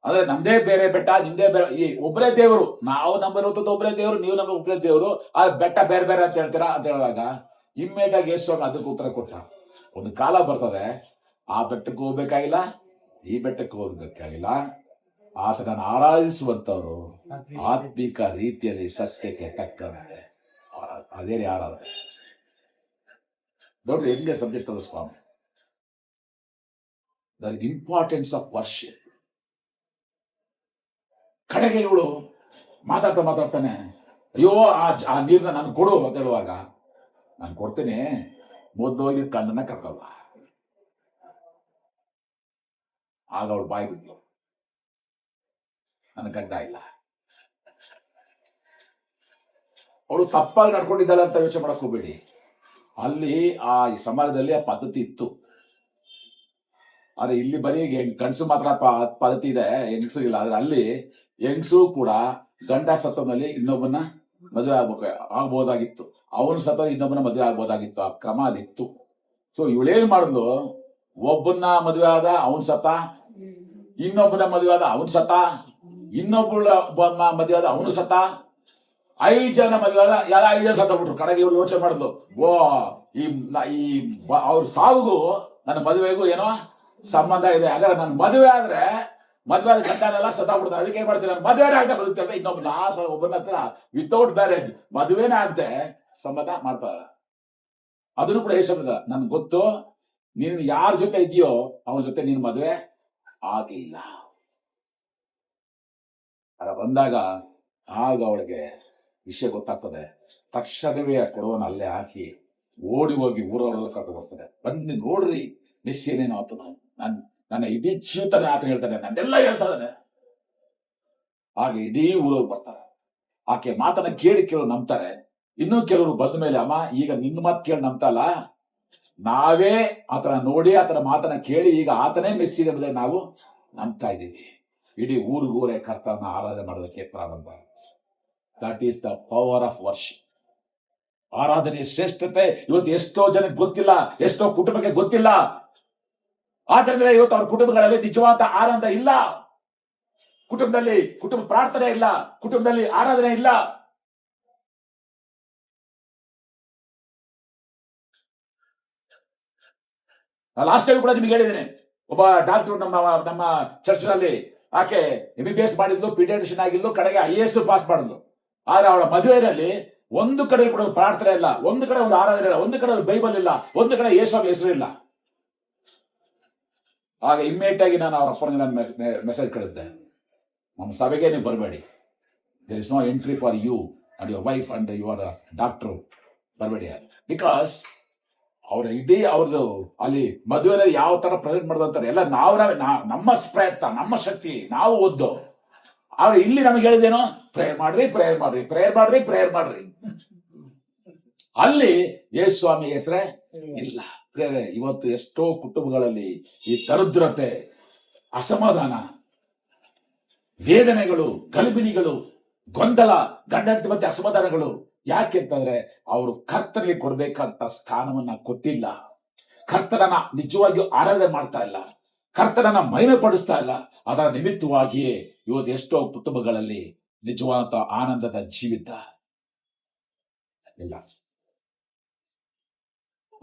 ಅಂದ್ರೆ ನಮ್ದೇ ಬೇರೆ ಬೆಟ್ಟ, ನಿಮ್ದೇ ಬೇರೆ, ಈ ಒಬ್ಬರೇ ದೇವರು, ನಾವು ನಂಬಿರುವಂತದ್ದು ಒಬ್ಬರೇ ದೇವರು, ನೀವು ನಮ್ಮ ಒಬ್ಬರೇ ದೇವರು, ಆ ಬೆಟ್ಟ ಬೇರೆ ಬೇರೆ ಅಂತ ಹೇಳ್ತೀರಾ ಅಂತ ಹೇಳುವಾಗ ಇಮ್ಮಿಡಿಯೇಟ್ ಆಗಿ ಯೇಸು ಅದಕ್ಕೆ ಉತ್ತರ ಕೊಟ್ಟ. ಒಂದು ಕಾಲ ಬರ್ತದೆ, ಆ ಬೆಟ್ಟಕ್ಕೆ ಹೋಗ್ಬೇಕಾಗಿಲ್ಲ, ಈ ಬೆಟ್ಟಕ್ಕೆ ಹೋಗ್ಬೇಕಾಗಿಲ್ಲ, ಆತನನ್ನು ಆರಾಧಿಸುವಂತವ್ರು ಆತ್ಮಿಕ ರೀತಿಯಲ್ಲಿ ಸತ್ಯಕ್ಕೆ ತಕ್ಕಂತೆ ಅದೇ ಆರಾಧನೆ. ನೋಡ್ರಿ ಹೆಂಗೆ ಸಬ್ಜೆಕ್ಟ್ ಅದು ಸ್ವಾಮಿ, ದ ಇಂಪಾರ್ಟೆನ್ಸ್ ಆಫ್ ವರ್ಷಿಪ್. ಕಡೆಗೆ ಇವಳು ಮಾತಾಡ್ತಾನೆ, ಅಯ್ಯೋ ಆ ನೀರ್ನ ನಾನು ಕೊಡು ಅಂತ ಹೇಳುವಾಗ, ನಾನು ಕೊಡ್ತೀನಿ, ಮೊದಲೋಗಿ ಕಣ್ಣನ್ನ ಕರ್ಕಲ್ಲ. ಆಗ ಅವಳು ಬಾಯಿ ಬಿಟ್ಲು, ನನ್ನ ಗಂಡ ಇಲ್ಲ. ಅವಳು ತಪ್ಪಾಗಿ ನಡ್ಕೊಂಡಿದ್ದಾಳೆ ಅಂತ ಯೋಚನೆ ಮಾಡಕ್ ಹೋಗ್ಬೇಡಿ. ಅಲ್ಲಿ ಆ ಸಮಾಜದಲ್ಲಿ ಆ ಪದ್ಧತಿ ಇತ್ತು. ಆದ್ರೆ ಇಲ್ಲಿ ಬರೀ ಗಂಡಸು ಮಾತ್ರ ಪದ್ಧತಿ ಇದೆ, ಹೆಂಗಸು ಇಲ್ಲ. ಆದ್ರೆ ಅಲ್ಲಿ ಹೆಂಗಸು ಕೂಡ ಗಂಡ ಸತ್ತನಲ್ಲಿ ಇನ್ನೊಬ್ಬನ ಮದುವೆ ಆಗ್ಬೋದಾಗಿತ್ತು, ಅವನ ಸತ್ತ ಇನ್ನೊಬ್ಬನ ಮದುವೆ ಆಗ್ಬೋದಾಗಿತ್ತು. ಆ ಕ್ರಮ ಅಲ್ಲಿತ್ತು. ಸೊ ಇವಳೇನ್ ಮಾಡಿದ್ಲು, ಒಬ್ಬನ ಮದುವೆ ಆದ ಅವನ್ ಸತ್ತ, ಇನ್ನೊಬ್ಬನ ಮದುವೆ ಆದ ಅವನ್ ಸತ್ತ, ಇನ್ನೊಬ್ಬಳ ಮದುವೆ ಆದ ಅವನು ಸತ್ತ, 5 ಜನ ಮದುವೆ ಆದ ಎಲ್ಲ 5 ಜನ ಸತ್ತ ಬಿಟ್ರು. ಕಡೆಗೆ ಇವಳು ಯೋಚನೆ ಮಾಡಿದ್ಲು, ಈ ಅವ್ರ ಸಾವಿಗೂ ನನ್ನ ಮದುವೆಗೂ ಏನೋ ಸಂಬಂಧ ಇದೆ. ಹಾಗಾದ್ರೆ ನನ್ನ ಮದುವೆ ಆದ್ರೆ ಮದುವೆ ಆದ ಗಂಡನೆಲ್ಲ ಸತ್ತಾಗ್ಬಿಡ್ತಾರೆ, ಅದಕ್ಕೆ ಏನ್ ಮಾಡ್ತೀನಿ, ನಾನು ಮದುವೆನೇ ಆಗದೆ ಬದುಕ್ತೇವೆ, ಇನ್ನೊಬ್ಬ ಒಬ್ಬನ ಹತ್ರ ವಿತೌಟ್ ಮ್ಯಾರೇಜ್ ಮದುವೆನೇ ಆಗದೆ ಸಂಬಂಧ ಮಾಡ್ತಾರ. ಅದನ್ನು ಕೂಡ ಹೇಳ, ನನ್ಗೆ ಗೊತ್ತು ನೀನು ಯಾರ ಜೊತೆ ಇದೆಯೋ ಅವನ ಜೊತೆ ನೀನು ಮದುವೆ ಆಗಿಲ್ಲ. ಬಂದಾಗ ಆಗ ಅವಳಿಗೆ ವಿಷಯ ಗೊತ್ತಾಗ್ತದೆ. ತಕ್ಷಣವೇ ಕೊಡುವನ ಅಲ್ಲೇ ಹಾಕಿ ಓಡಿ ಹೋಗಿ ಊರವರೆಲ್ಲ ಕರ್ಕೊಂಡು ಬರ್ತಾರೆ. ಬನ್ನಿ ನೋಡ್ರಿ ಮೆಸ್ಸಿಯನೇನೋ ಆತ, ನನ್ನ ಇಡೀ ಜೀವಿತನೇ ಆತ ಹೇಳ್ತಾನೆ, ನಂದೆಲ್ಲ ಹೇಳ್ತಾ ಇದ್ದಾನೆ. ಹಾಗೆ ಇಡೀ ಊರವ್ರು ಬರ್ತಾರೆ. ಆಕೆ ಮಾತನ್ನ ಕೇಳಿ ಕೆಲವರು ನಂಬ್ತಾರೆ, ಇನ್ನೂ ಕೆಲವರು ಬಂದ ಮೇಲೆ, ಅಮ್ಮ ಈಗ ನಿನ್ನ ಮಾತು ಕೇಳಿ ನಂಬ್ತಲ್ಲ, ನಾವೇ ಆತನ ನೋಡಿ ಆತನ ಮಾತನ್ನ ಕೇಳಿ ಈಗ ಆತನೇ ಮೆಸ್ಸಿ ಎಂಬುದಾಗಿ ನಾವು ನಂಬ್ತಾ ಇದ್ದೀವಿ. ಇಡೀ ಊರಿಗೂರೇ ಕರ್ತನ ಆರಾಧನೆ ಮಾಡೋದಕ್ಕೆ ಪ್ರಾರಂಭ. That is the power of worship. ಆರಾಧನೆಯ ಶ್ರೇಷ್ಠತೆ ಇವತ್ತು ಎಷ್ಟೋ ಜನಕ್ಕೆ ಗೊತ್ತಿಲ್ಲ, ಎಷ್ಟೋ ಕುಟುಂಬಕ್ಕೆ ಗೊತ್ತಿಲ್ಲ. ಆದ್ರಿಂದ ಇವತ್ತು ಅವ್ರ ಕುಟುಂಬಗಳಲ್ಲಿ ನಿಜವಾದ ಆನಂದ ಇಲ್ಲ. ಕುಟುಂಬದಲ್ಲಿ ಕುಟುಂಬ ಪ್ರಾರ್ಥನೆ ಇಲ್ಲ, ಕುಟುಂಬದಲ್ಲಿ ಆರಾಧನೆ ಇಲ್ಲ. ಲಾಸ್ಟ್ ಟೈಮ್ ಕೂಡ ನಿಮ್ಗೆ ಹೇಳಿದ್ದೇನೆ, ಒಬ್ಬ ಡಾಕ್ಟರ್ ನಮ್ಮ ಚರ್ಚ್ನಲ್ಲಿ, ಆಕೆ MBBS ಮಾಡಿದ್ಲು, ಪೀಡಿಯಾಟ್ರಿಷಿಯನ್ ಆಗಿದ್ಲು, ಕಡೆಗೆ IAS ಪಾಸ್ ಮಾಡಿದ್ಲು. ಆದ್ರೆ ಅವಳ ಮದುವೆಯಲ್ಲಿ ಒಂದು ಕಡೆ ಕೂಡ ಪ್ರಾರ್ಥನೆ ಇಲ್ಲ, ಒಂದು ಕಡೆ ಒಂದು ಆರಾಧನೆ ಇಲ್ಲ, ಒಂದು ಕಡೆ ಬೈಬಲ್ ಇಲ್ಲ, ಒಂದು ಕಡೆ ಯೇಸುವಿನ ಹೆಸರು ಇಲ್ಲ. ಆಗ ಇಮ್ಮಿಡಿಯೇಟ್ ಆಗಿ ನಾನು ಅವ್ರ ಅಪ್ಪನಿಗೆ ನಾನು ಮೆಸೇಜ್ ಕಳಿಸಿದೆ, ನಮ್ಮ ಸಭೆಗೆ ನೀವು ಬರಬೇಡಿ, there is no entry for you and your wife and your doctor, ಬರಬೇಡಿ. ಬಿಕಾಸ್ ಅವ್ರ ಇಡೀ ಅವ್ರದ್ದು ಅಲ್ಲಿ ಮದುವೆನಲ್ಲಿ ಯಾವ ತರ ಪ್ರೆಸೆಂಟ್ ಮಾಡೋದು ಅಂತಾರೆ ಎಲ್ಲ ನಮ್ಮ ಪ್ರಯತ್ನ, ನಮ್ಮ ಶಕ್ತಿ, ನಾವು ಓದ್ದೋ. ಆದ್ರೆ ಇಲ್ಲಿ ನಮಗೆ ಹೇಳಿದೇನೋ, ಪ್ರೇಯರ್ ಮಾಡ್ರಿ, ಪ್ರೇಯರ್ ಮಾಡ್ರಿ, ಪ್ರೇಯರ್ ಮಾಡ್ರಿ, ಪ್ರೇಯರ್ ಮಾಡ್ರಿ. ಅಲ್ಲಿ ಯೇಸು ಸ್ವಾಮಿ ಹೆಸರೇ ಇಲ್ಲ. ಪ್ರೇರೆ, ಇವತ್ತು ಎಷ್ಟೋ ಕುಟುಂಬಗಳಲ್ಲಿ ಈ ದರಿದ್ರತೆ, ಅಸಮಾಧಾನ, ವೇದನೆಗಳು, ಗಲಿಬಿಲಿಗಳು, ಗೊಂದಲ, ಗಂಡ ಹೆಂಡತಿ ಮತ್ತೆ ಅಸಮಾಧಾನಗಳು. ಯಾಕೆ ಅಂತಂದ್ರೆ ಅವರು ಕರ್ತನಿಗೆ ಕೊಡ್ಬೇಕಂತ ಸ್ಥಾನವನ್ನ ಕೊಟ್ಟಿಲ್ಲ, ಕರ್ತನನ್ನ ನಿಜವಾಗಿಯೂ ಆರಾಧನೆ ಮಾಡ್ತಾ ಇಲ್ಲ, ಕರ್ತನನ್ನ ಮಹಿಮೆ ಪಡಿಸ್ತಾ ಇಲ್ಲ. ಅದರ ನಿಮಿತ್ತವಾಗಿಯೇ ಇವತ್ತು ಎಷ್ಟೋ ಕುಟುಂಬಗಳಲ್ಲಿ ನಿಜವಾದ ಆನಂದದ ಜೀವಿತ ಇಲ್ಲ.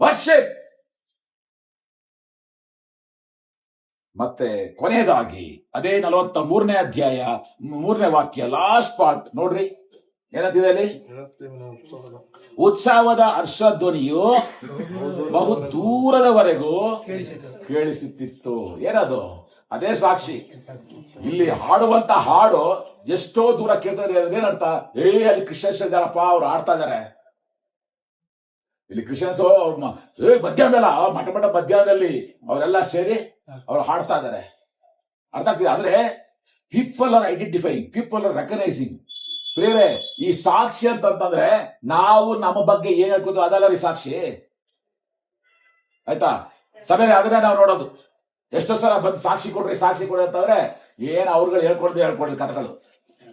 ವರ್ಷಿಪ್. ಮತ್ತೆ ಕೊನೆಯದಾಗಿ ಅದೇ 43ನೇ ಅಧ್ಯಾಯ 3ನೇ ವಾಕ್ಯ, ಲಾಸ್ಟ್ ಪಾರ್ಟ್ ನೋಡ್ರಿ, ಏನಂತಿದೆ ಅಲ್ಲಿ? ಉತ್ಸವದ ಹರ್ಷಧ್ವನಿಯು ಬಹು ದೂರದವರೆಗೂ ಕೇಳಿಸುತ್ತಿತ್ತು. ಏನದು? ಅದೇ ಸಾಕ್ಷಿ. ಇಲ್ಲಿ ಹಾಡುವಂತ ಹಾಡು ಎಷ್ಟೋ ದೂರ ಕೇಳ್ತಾರೆ. ಏನರ್ಥ? ಅಲ್ಲಿ ಕ್ರಿಶ್ಚಿಯನ್ಸ್ ಇದ್ದಾರಪ್ಪ, ಅವ್ರು ಆಡ್ತಾ ಇದಾರೆ. ಇಲ್ಲಿ ಕ್ರಿಶ್ಚಿಯನ್ಸ್ ಮಧ್ಯಾಹ್ನದಲ್ಲ, ಮಠ ಮಧ್ಯಾಹ್ನದಲ್ಲಿ ಅವರೆಲ್ಲ ಸೇರಿ ಅವ್ರು ಹಾಡ್ತಾ ಇದಾರೆ. ಅರ್ಥ ಆಗ್ತಿದೆ? ಆದ್ರೆ people are identifying, people are recognising. ಪ್ರೇರೆ, ಈ ಸಾಕ್ಷಿ ಅಂತಂದ್ರೆ ನಾವು ನಮ್ಮ ಬಗ್ಗೆ ಏನ್ ಹೇಳ್ಬೋದು ಅದಲ್ಲ ರೀ ಸಾಕ್ಷಿ. ಆಯ್ತಾ? ಸಭೆಯಲ್ಲಿ ಅದನ್ನೇ ನಾವು ನೋಡೋದು. ಎಷ್ಟೋ ಸಲ ಬಂದು ಸಾಕ್ಷಿ ಕೊಡ್ರಿ, ಸಾಕ್ಷಿ ಕೊಡ್ರಿ ಅಂತಂದ್ರೆ ಏನ್ ಅವ್ರುಗಳು ಹೇಳ್ಕೊಡ್ರಿ ಕಥೆಗಳು.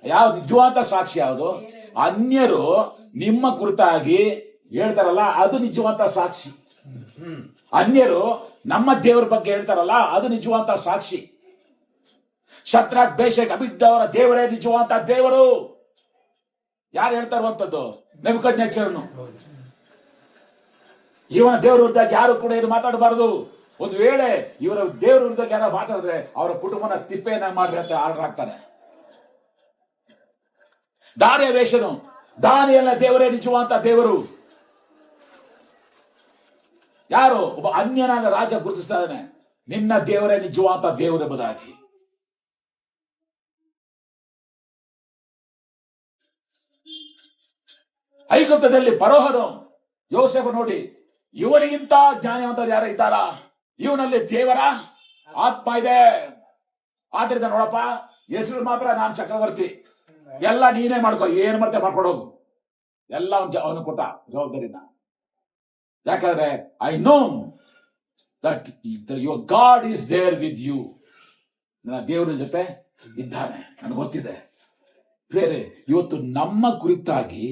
ಯಾವ ನಿಜವಾದ ಸಾಕ್ಷಿ ಯಾವುದು? ಅನ್ಯರು ನಿಮ್ಮ ಕುರಿತಾಗಿ ಹೇಳ್ತಾರಲ್ಲ, ಅದು ನಿಜವಾದ ಸಾಕ್ಷಿ. ಅನ್ಯರು ನಮ್ಮ ದೇವರ ಬಗ್ಗೆ ಹೇಳ್ತಾರಲ್ಲ, ಅದು ನಿಜವಾದ ಸಾಕ್ಷಿ. ಶದ್ರಕ್, ಮೇಷಕ್, ಅಬೇದ್ನೆಗೋರ ದೇವರೇ ನಿಜವಾದ ದೇವರು. ಯಾರು ಹೇಳ್ತಾ ಇರುವಂತದ್ದು? ನೆಬೂಕದ್ನೆಚ್ಚರನು. ಇವನ ದೇವರ ವಿರುದ್ಧ ಯಾರು ಕೂಡ ಏನು ಮಾತಾಡಬಾರದು. ಒಂದು ವೇಳೆ ಇವರ ದೇವರ ವಿರುದ್ಧ ಯಾರು ಮಾತಾಡಿದ್ರೆ ಅವರ ಕುಟುಂಬನ ತಿಪ್ಪೆಯನ್ನ ಮಾಡ್ರಿ ಅಂತ ಆರ್ಡರ್ ಹಾಕ್ತಾನೆ. ದಾರಿಯ ವೇಷನು, ದಾನಿಯೇಲನ ದೇವರೇ ನಿಜವಾದ ದೇವರು. ಯಾರು? ಒಬ್ಬ ಅನ್ಯನಾದ ರಾಜ ಗುರುತಿಸ್ತಾ ಇದ್ದಾನೆ, ನಿನ್ನ ದೇವರೇ ನಿಜವಾದ ದೇವರೆಂಬುದಾಗಿ. ಐಗುಪ್ತದಲ್ಲಿ ಫರೋಹನು ಯೋಸೇಫ ನೋಡಿ, ಇವನಿಗಿಂತ ಜ್ಞಾನವಂತರು ಯಾರು ಇದ್ದಾರಾ? ಇವನಲ್ಲಿ ದೇವರ ಆತ್ಮ ಇದೆ. ಆದ್ರಿಂದ ನೋಡಪ್ಪ, ಹೆಸರು ಮಾತ್ರ ನಾನು ಚಕ್ರವರ್ತಿ, ಎಲ್ಲ ನೀನೇ ಮಾಡ್ಕೋ, ಏನ್ ಮಾಡ್ತೆ ಮಾಡ್ಕೊಡೋಗು. ಎಲ್ಲ ಅವನು ಕೊಟ್ಟ ಜವಾಬ್ದಾರಿನ. ಯಾಕಂದ್ರೆ I know that your God is there with you. ನನ್ನ ದೇವರ ಜೊತೆ ಇದ್ದಾನೆ, ನನಗೆ ಗೊತ್ತಿದೆ. ಬೇರೆ ಇವತ್ತು ನಮ್ಮ ಕುರಿತಾಗಿ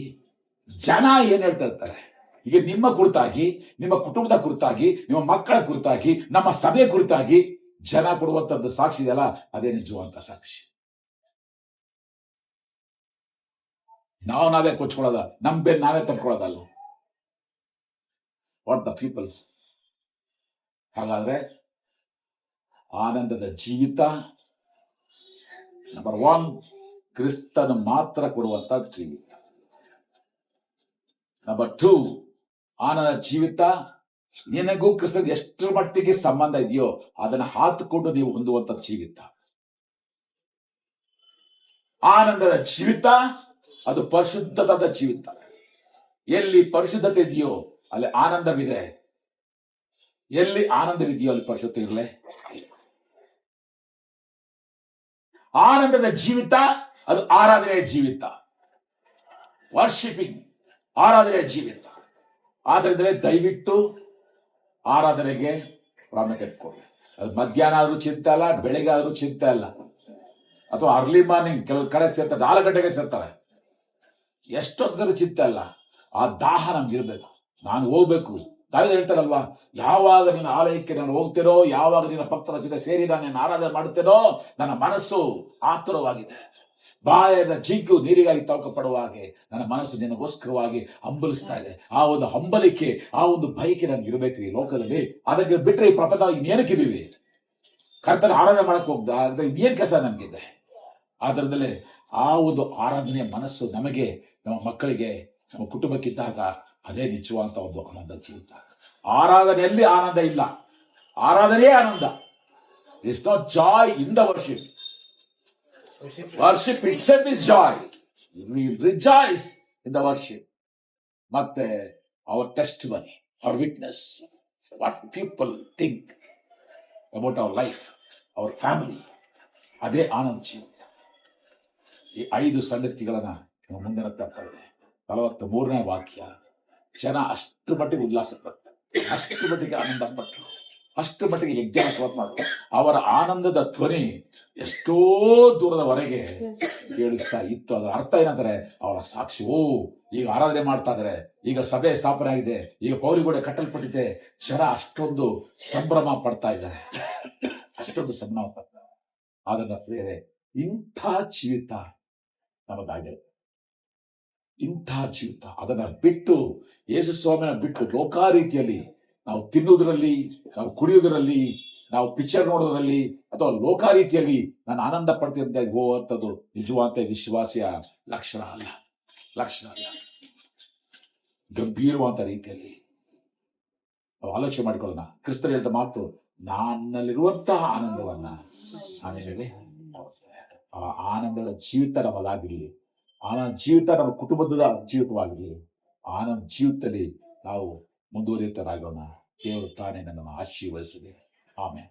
ಜನ ಏನ್ ಹೇಳ್ತಾ ಇರ್ತಾರೆ, ಈಗ ನಿಮ್ಮ ಕುರಿತಾಗಿ, ನಿಮ್ಮ ಕುಟುಂಬದ ಕುರಿತಾಗಿ, ನಿಮ್ಮ ಮಕ್ಕಳ ಕುರಿತಾಗಿ, ನಮ್ಮ ಸಭೆ ಕುರಿತಾಗಿ ಜನ ಕೊಡುವಂತದ್ದು ಸಾಕ್ಷಿ ಇದೆಯಲ್ಲ, ಅದೇ ನಿಜವಂತ ಸಾಕ್ಷಿ. ನಾವೇ ಕೊಚ್ಕೊಳ್ಳೋದ, ನಮ್ಮ ಬೇರೆ ನಾವೇ ತಪ್ಕೊಳ್ಳೋದಲ್ಲ. What the people's. ಹಾಗಾದ್ರೆ ಆನಂದದ ಜೀವಿತ ನಂಬರ್ 1, ಕ್ರಿಸ್ತನ ಮಾತ್ರ ಕೊಡುವಂತ ಜೀವಿತ. ನಂಬರ್ 2, ಆನಂದ ಜೀವಿತ ನಿನಗೂ ಕ್ರಿಸ್ತನಿಗೆ ಎಷ್ಟರ ಮಟ್ಟಿಗೆ ಸಂಬಂಧ ಇದೆಯೋ ಅದನ್ನ ಹಾತುಕೊಂಡು ನೀವು ಹೊಂದುವಂತ ಜೀವಿತ. ಆನಂದದ ಜೀವಿತ ಅದು ಪರಿಶುದ್ಧವಾದ ಜೀವಿತ. ಎಲ್ಲಿ ಪರಿಶುದ್ಧತೆ ಇದೆಯೋ ಅಲ್ಲಿ ಆನಂದವಿದೆ, ಎಲ್ಲಿ ಆನಂದವಿದೆಯೋ ಅಲ್ಲಿ ಪರಿಶುದ್ಧತೆ ಇರಲೇ. ಆನಂದದ ಜೀವಿತ ಅದು ಆರಾಧನೆಯ ಜೀವಿತ, ವರ್ಷಿಪಿಂಗ್, ಆರಾಧನೆಯ ಜೀವಿತ. ಆದ್ರಿಂದಲೇ ದಯವಿಟ್ಟು ಆರಾಧನೆಗೆ ಪ್ರಾಮುಖ್ಯತೆ ಕೊಡಿ. ಅದು ಮಧ್ಯಾಹ್ನ ಆದ್ರೂ ಚಿಂತೆ ಅಲ್ಲ, ಬೆಳಿಗ್ಗೆ ಆದ್ರೂ ಚಿಂತೆ ಅಲ್ಲ, ಅಥವಾ ಅರ್ಲಿ ಮಾರ್ನಿಂಗ್ ಕೆಲವು ಕಡೆ ಸೇರ್ತಾರೆ, 4 ಗಂಟೆಗೆ ಸೇರ್ತಾರೆ, ಎಷ್ಟೊತ್ತಿಗೂ ಚಿಂತೆ ಅಲ್ಲ. ಆ ದಾಹ ನಮ್ಗಿರ್ಬೇಕು. ನಾನು ಹೋಗ್ಬೇಕು, ದಾವೀದ ಹೇಳ್ತಾರಲ್ವಾ, ಯಾವಾಗ ನಿನ್ನ ಆಲಯಕ್ಕೆ ನಾನು ಹೋಗ್ತೇನೋ, ಯಾವಾಗ ನಿನ್ನ ಭಕ್ತರ ಜೊತೆ ಸೇರಿ ನಾನು ನಿನ್ನ ಆರಾಧನೆ ಮಾಡುತ್ತೇನೋ, ನನ್ನ ಮನಸ್ಸು ಆತುರವಾಗಿದೆ. ಬಾಯದ ಜಿಗ್ಗು ನೀರಿಗಾಗಿ ತವಕ ಪಡುವ ಹಾಗೆ ನನ್ನ ಮನಸ್ಸು ನಿನಗೋಸ್ಕರವಾಗಿ ಹಂಬಲಿಸ್ತಾ ಇದೆ. ಆ ಒಂದು ಹಂಬಲಿಕೆ, ಆ ಒಂದು ಬಯಕೆ ನನಗೆ ಇರಬೇಕು ಈ ಲೋಕದಲ್ಲಿ. ಅದಕ್ಕೆ ಬಿಟ್ಟರೆ ಈ ಪ್ರಪಂಚ ಇನ್ನೇನಕ್ಕಿದೀವಿ? ಕರ್ತನ ಆರಾಧನೆ ಮಾಡಕ್ ಹೋಗ್ದ ಇನ್ನೇನ್ ಕೆಲಸ ನಮಗಿದೆ? ಆದ್ರಿಂದಲೇ ಆ ಒಂದು ಆರಾಧನೆಯ ಮನಸ್ಸು ನಮಗೆ, ನಮ್ಮ ಮಕ್ಕಳಿಗೆ, ನಮ್ಮ ಕುಟುಂಬಕ್ಕಿದ್ದಾಗ ಅದೇ ನಿಜವಾದಂತ ಒಂದು ಆನಂದ ಜೀವಿತ. ಆರಾಧನೆಯಲ್ಲಿ ಆನಂದ ಇಲ್ಲ, ಆರಾಧನೆಯೇ ಆನಂದ. It's not joy in the worship. Worship itself is joy. We rejoice in the worship. ಮತ್ತೆ our testimony, our witness, what people think about our life, our family, ಅದೇ ಆನಂದ ಜೀವಿತ. ಈ 5 ಸಂಗತಿಗಳನ್ನ ಮುಂದಿನ ತರ್ತದೆ. 43ನೇ ವಾಕ್ಯ. ಜನ ಅಷ್ಟು ಮಟ್ಟಿಗೆ ಉಲ್ಲಾಸ ಪಟ್ಟರು, ಅಷ್ಟು ಮಟ್ಟಿಗೆ ಆನಂದ ಪಟ್ಟರು, ಅಷ್ಟು ಮಟ್ಟಿಗೆ ಯಜ್ಞ ಮಾಡಿದ್ರು. ಅವರ ಆನಂದದ ಧ್ವನಿ ಎಷ್ಟೋ ದೂರದವರೆಗೆ ಕೇಳಿಸ್ತಾ ಇತ್ತು. ಅದರ ಅರ್ಥ ಏನಂದ್ರೆ, ಅವರ ಸಾಕ್ಷಿ, ಓ ಈಗ ಆರಾಧನೆ ಮಾಡ್ತಾ ಇದಾರೆ, ಈಗ ಸಭೆ ಸ್ಥಾಪನೆ ಆಗಿದೆ, ಈಗ ಪೌರಿಗೋಡೆ ಕಟ್ಟಲ್ಪಟ್ಟಿದೆ. ಜನ ಅಷ್ಟೊಂದು ಸಂಭ್ರಮ ಪಡ್ತಾ ಇದ್ದಾರೆ, ಅಷ್ಟೊಂದು ಸಂಭ್ರಮ ಪಡ್ತಾರೆ. ಅದನ್ನ ಪ್ರಿಯರೇ, ಇಂಥ ಜೀವಿತ ನಮ್ಮದಾಗಿದೆ. ಇಂಥ ಜೀವಿತ ಅದನ್ನ ಬಿಟ್ಟು, ಯೇಸು ಸ್ವಾಮಿನ ಬಿಟ್ಟು ಲೋಕ ರೀತಿಯಲ್ಲಿ ನಾವು ತಿನ್ನುವುದರಲ್ಲಿ, ನಾವು ಕುಡಿಯುವುದರಲ್ಲಿ, ನಾವು ಪಿಕ್ಚರ್ ನೋಡೋದ್ರಲ್ಲಿ ಅಥವಾ ಲೋಕ ರೀತಿಯಲ್ಲಿ ನಾನು ಆನಂದ ಪಡ್ತಿದ್ದ ಹೋಗುವಂಥದ್ದು ನಿಜವಾದ ವಿಶ್ವಾಸಿಯ ಲಕ್ಷಣ ಅಲ್ಲ, ಲಕ್ಷಣ ಅಲ್ಲ. ಗಂಭೀರವಾದ ರೀತಿಯಲ್ಲಿ ನಾವು ಆಲೋಚನೆ ಮಾಡಿಕೊಳ್ಳೋಣ. ಕ್ರಿಸ್ತರು ಹೇಳಿದ ಮಾತು, ನನ್ನಲ್ಲಿರುವಂತಹ ಆನಂದವನ್ನ ಆಮೇಲೆ ಆ ಆನಂದದ ಜೀವಿತ ನಮ್ಮದಾಗಿರಲಿ, ಆನಂದ ಜೀವಿತ ನಮ್ಮ ಕುಟುಂಬದ ಜೀವಿತವಾಗಲಿ. ಆನಂದ ಜೀವಿತದಲ್ಲಿ ನಾವು ಮುಂದುವರಿಯುತ್ತರಾಗೋಣ. ದೇವರು ತಾನೇ ನನ್ನನ್ನು ಆಶೀರ್ವದಿಸಲಿ. ಆಮೇಲೆ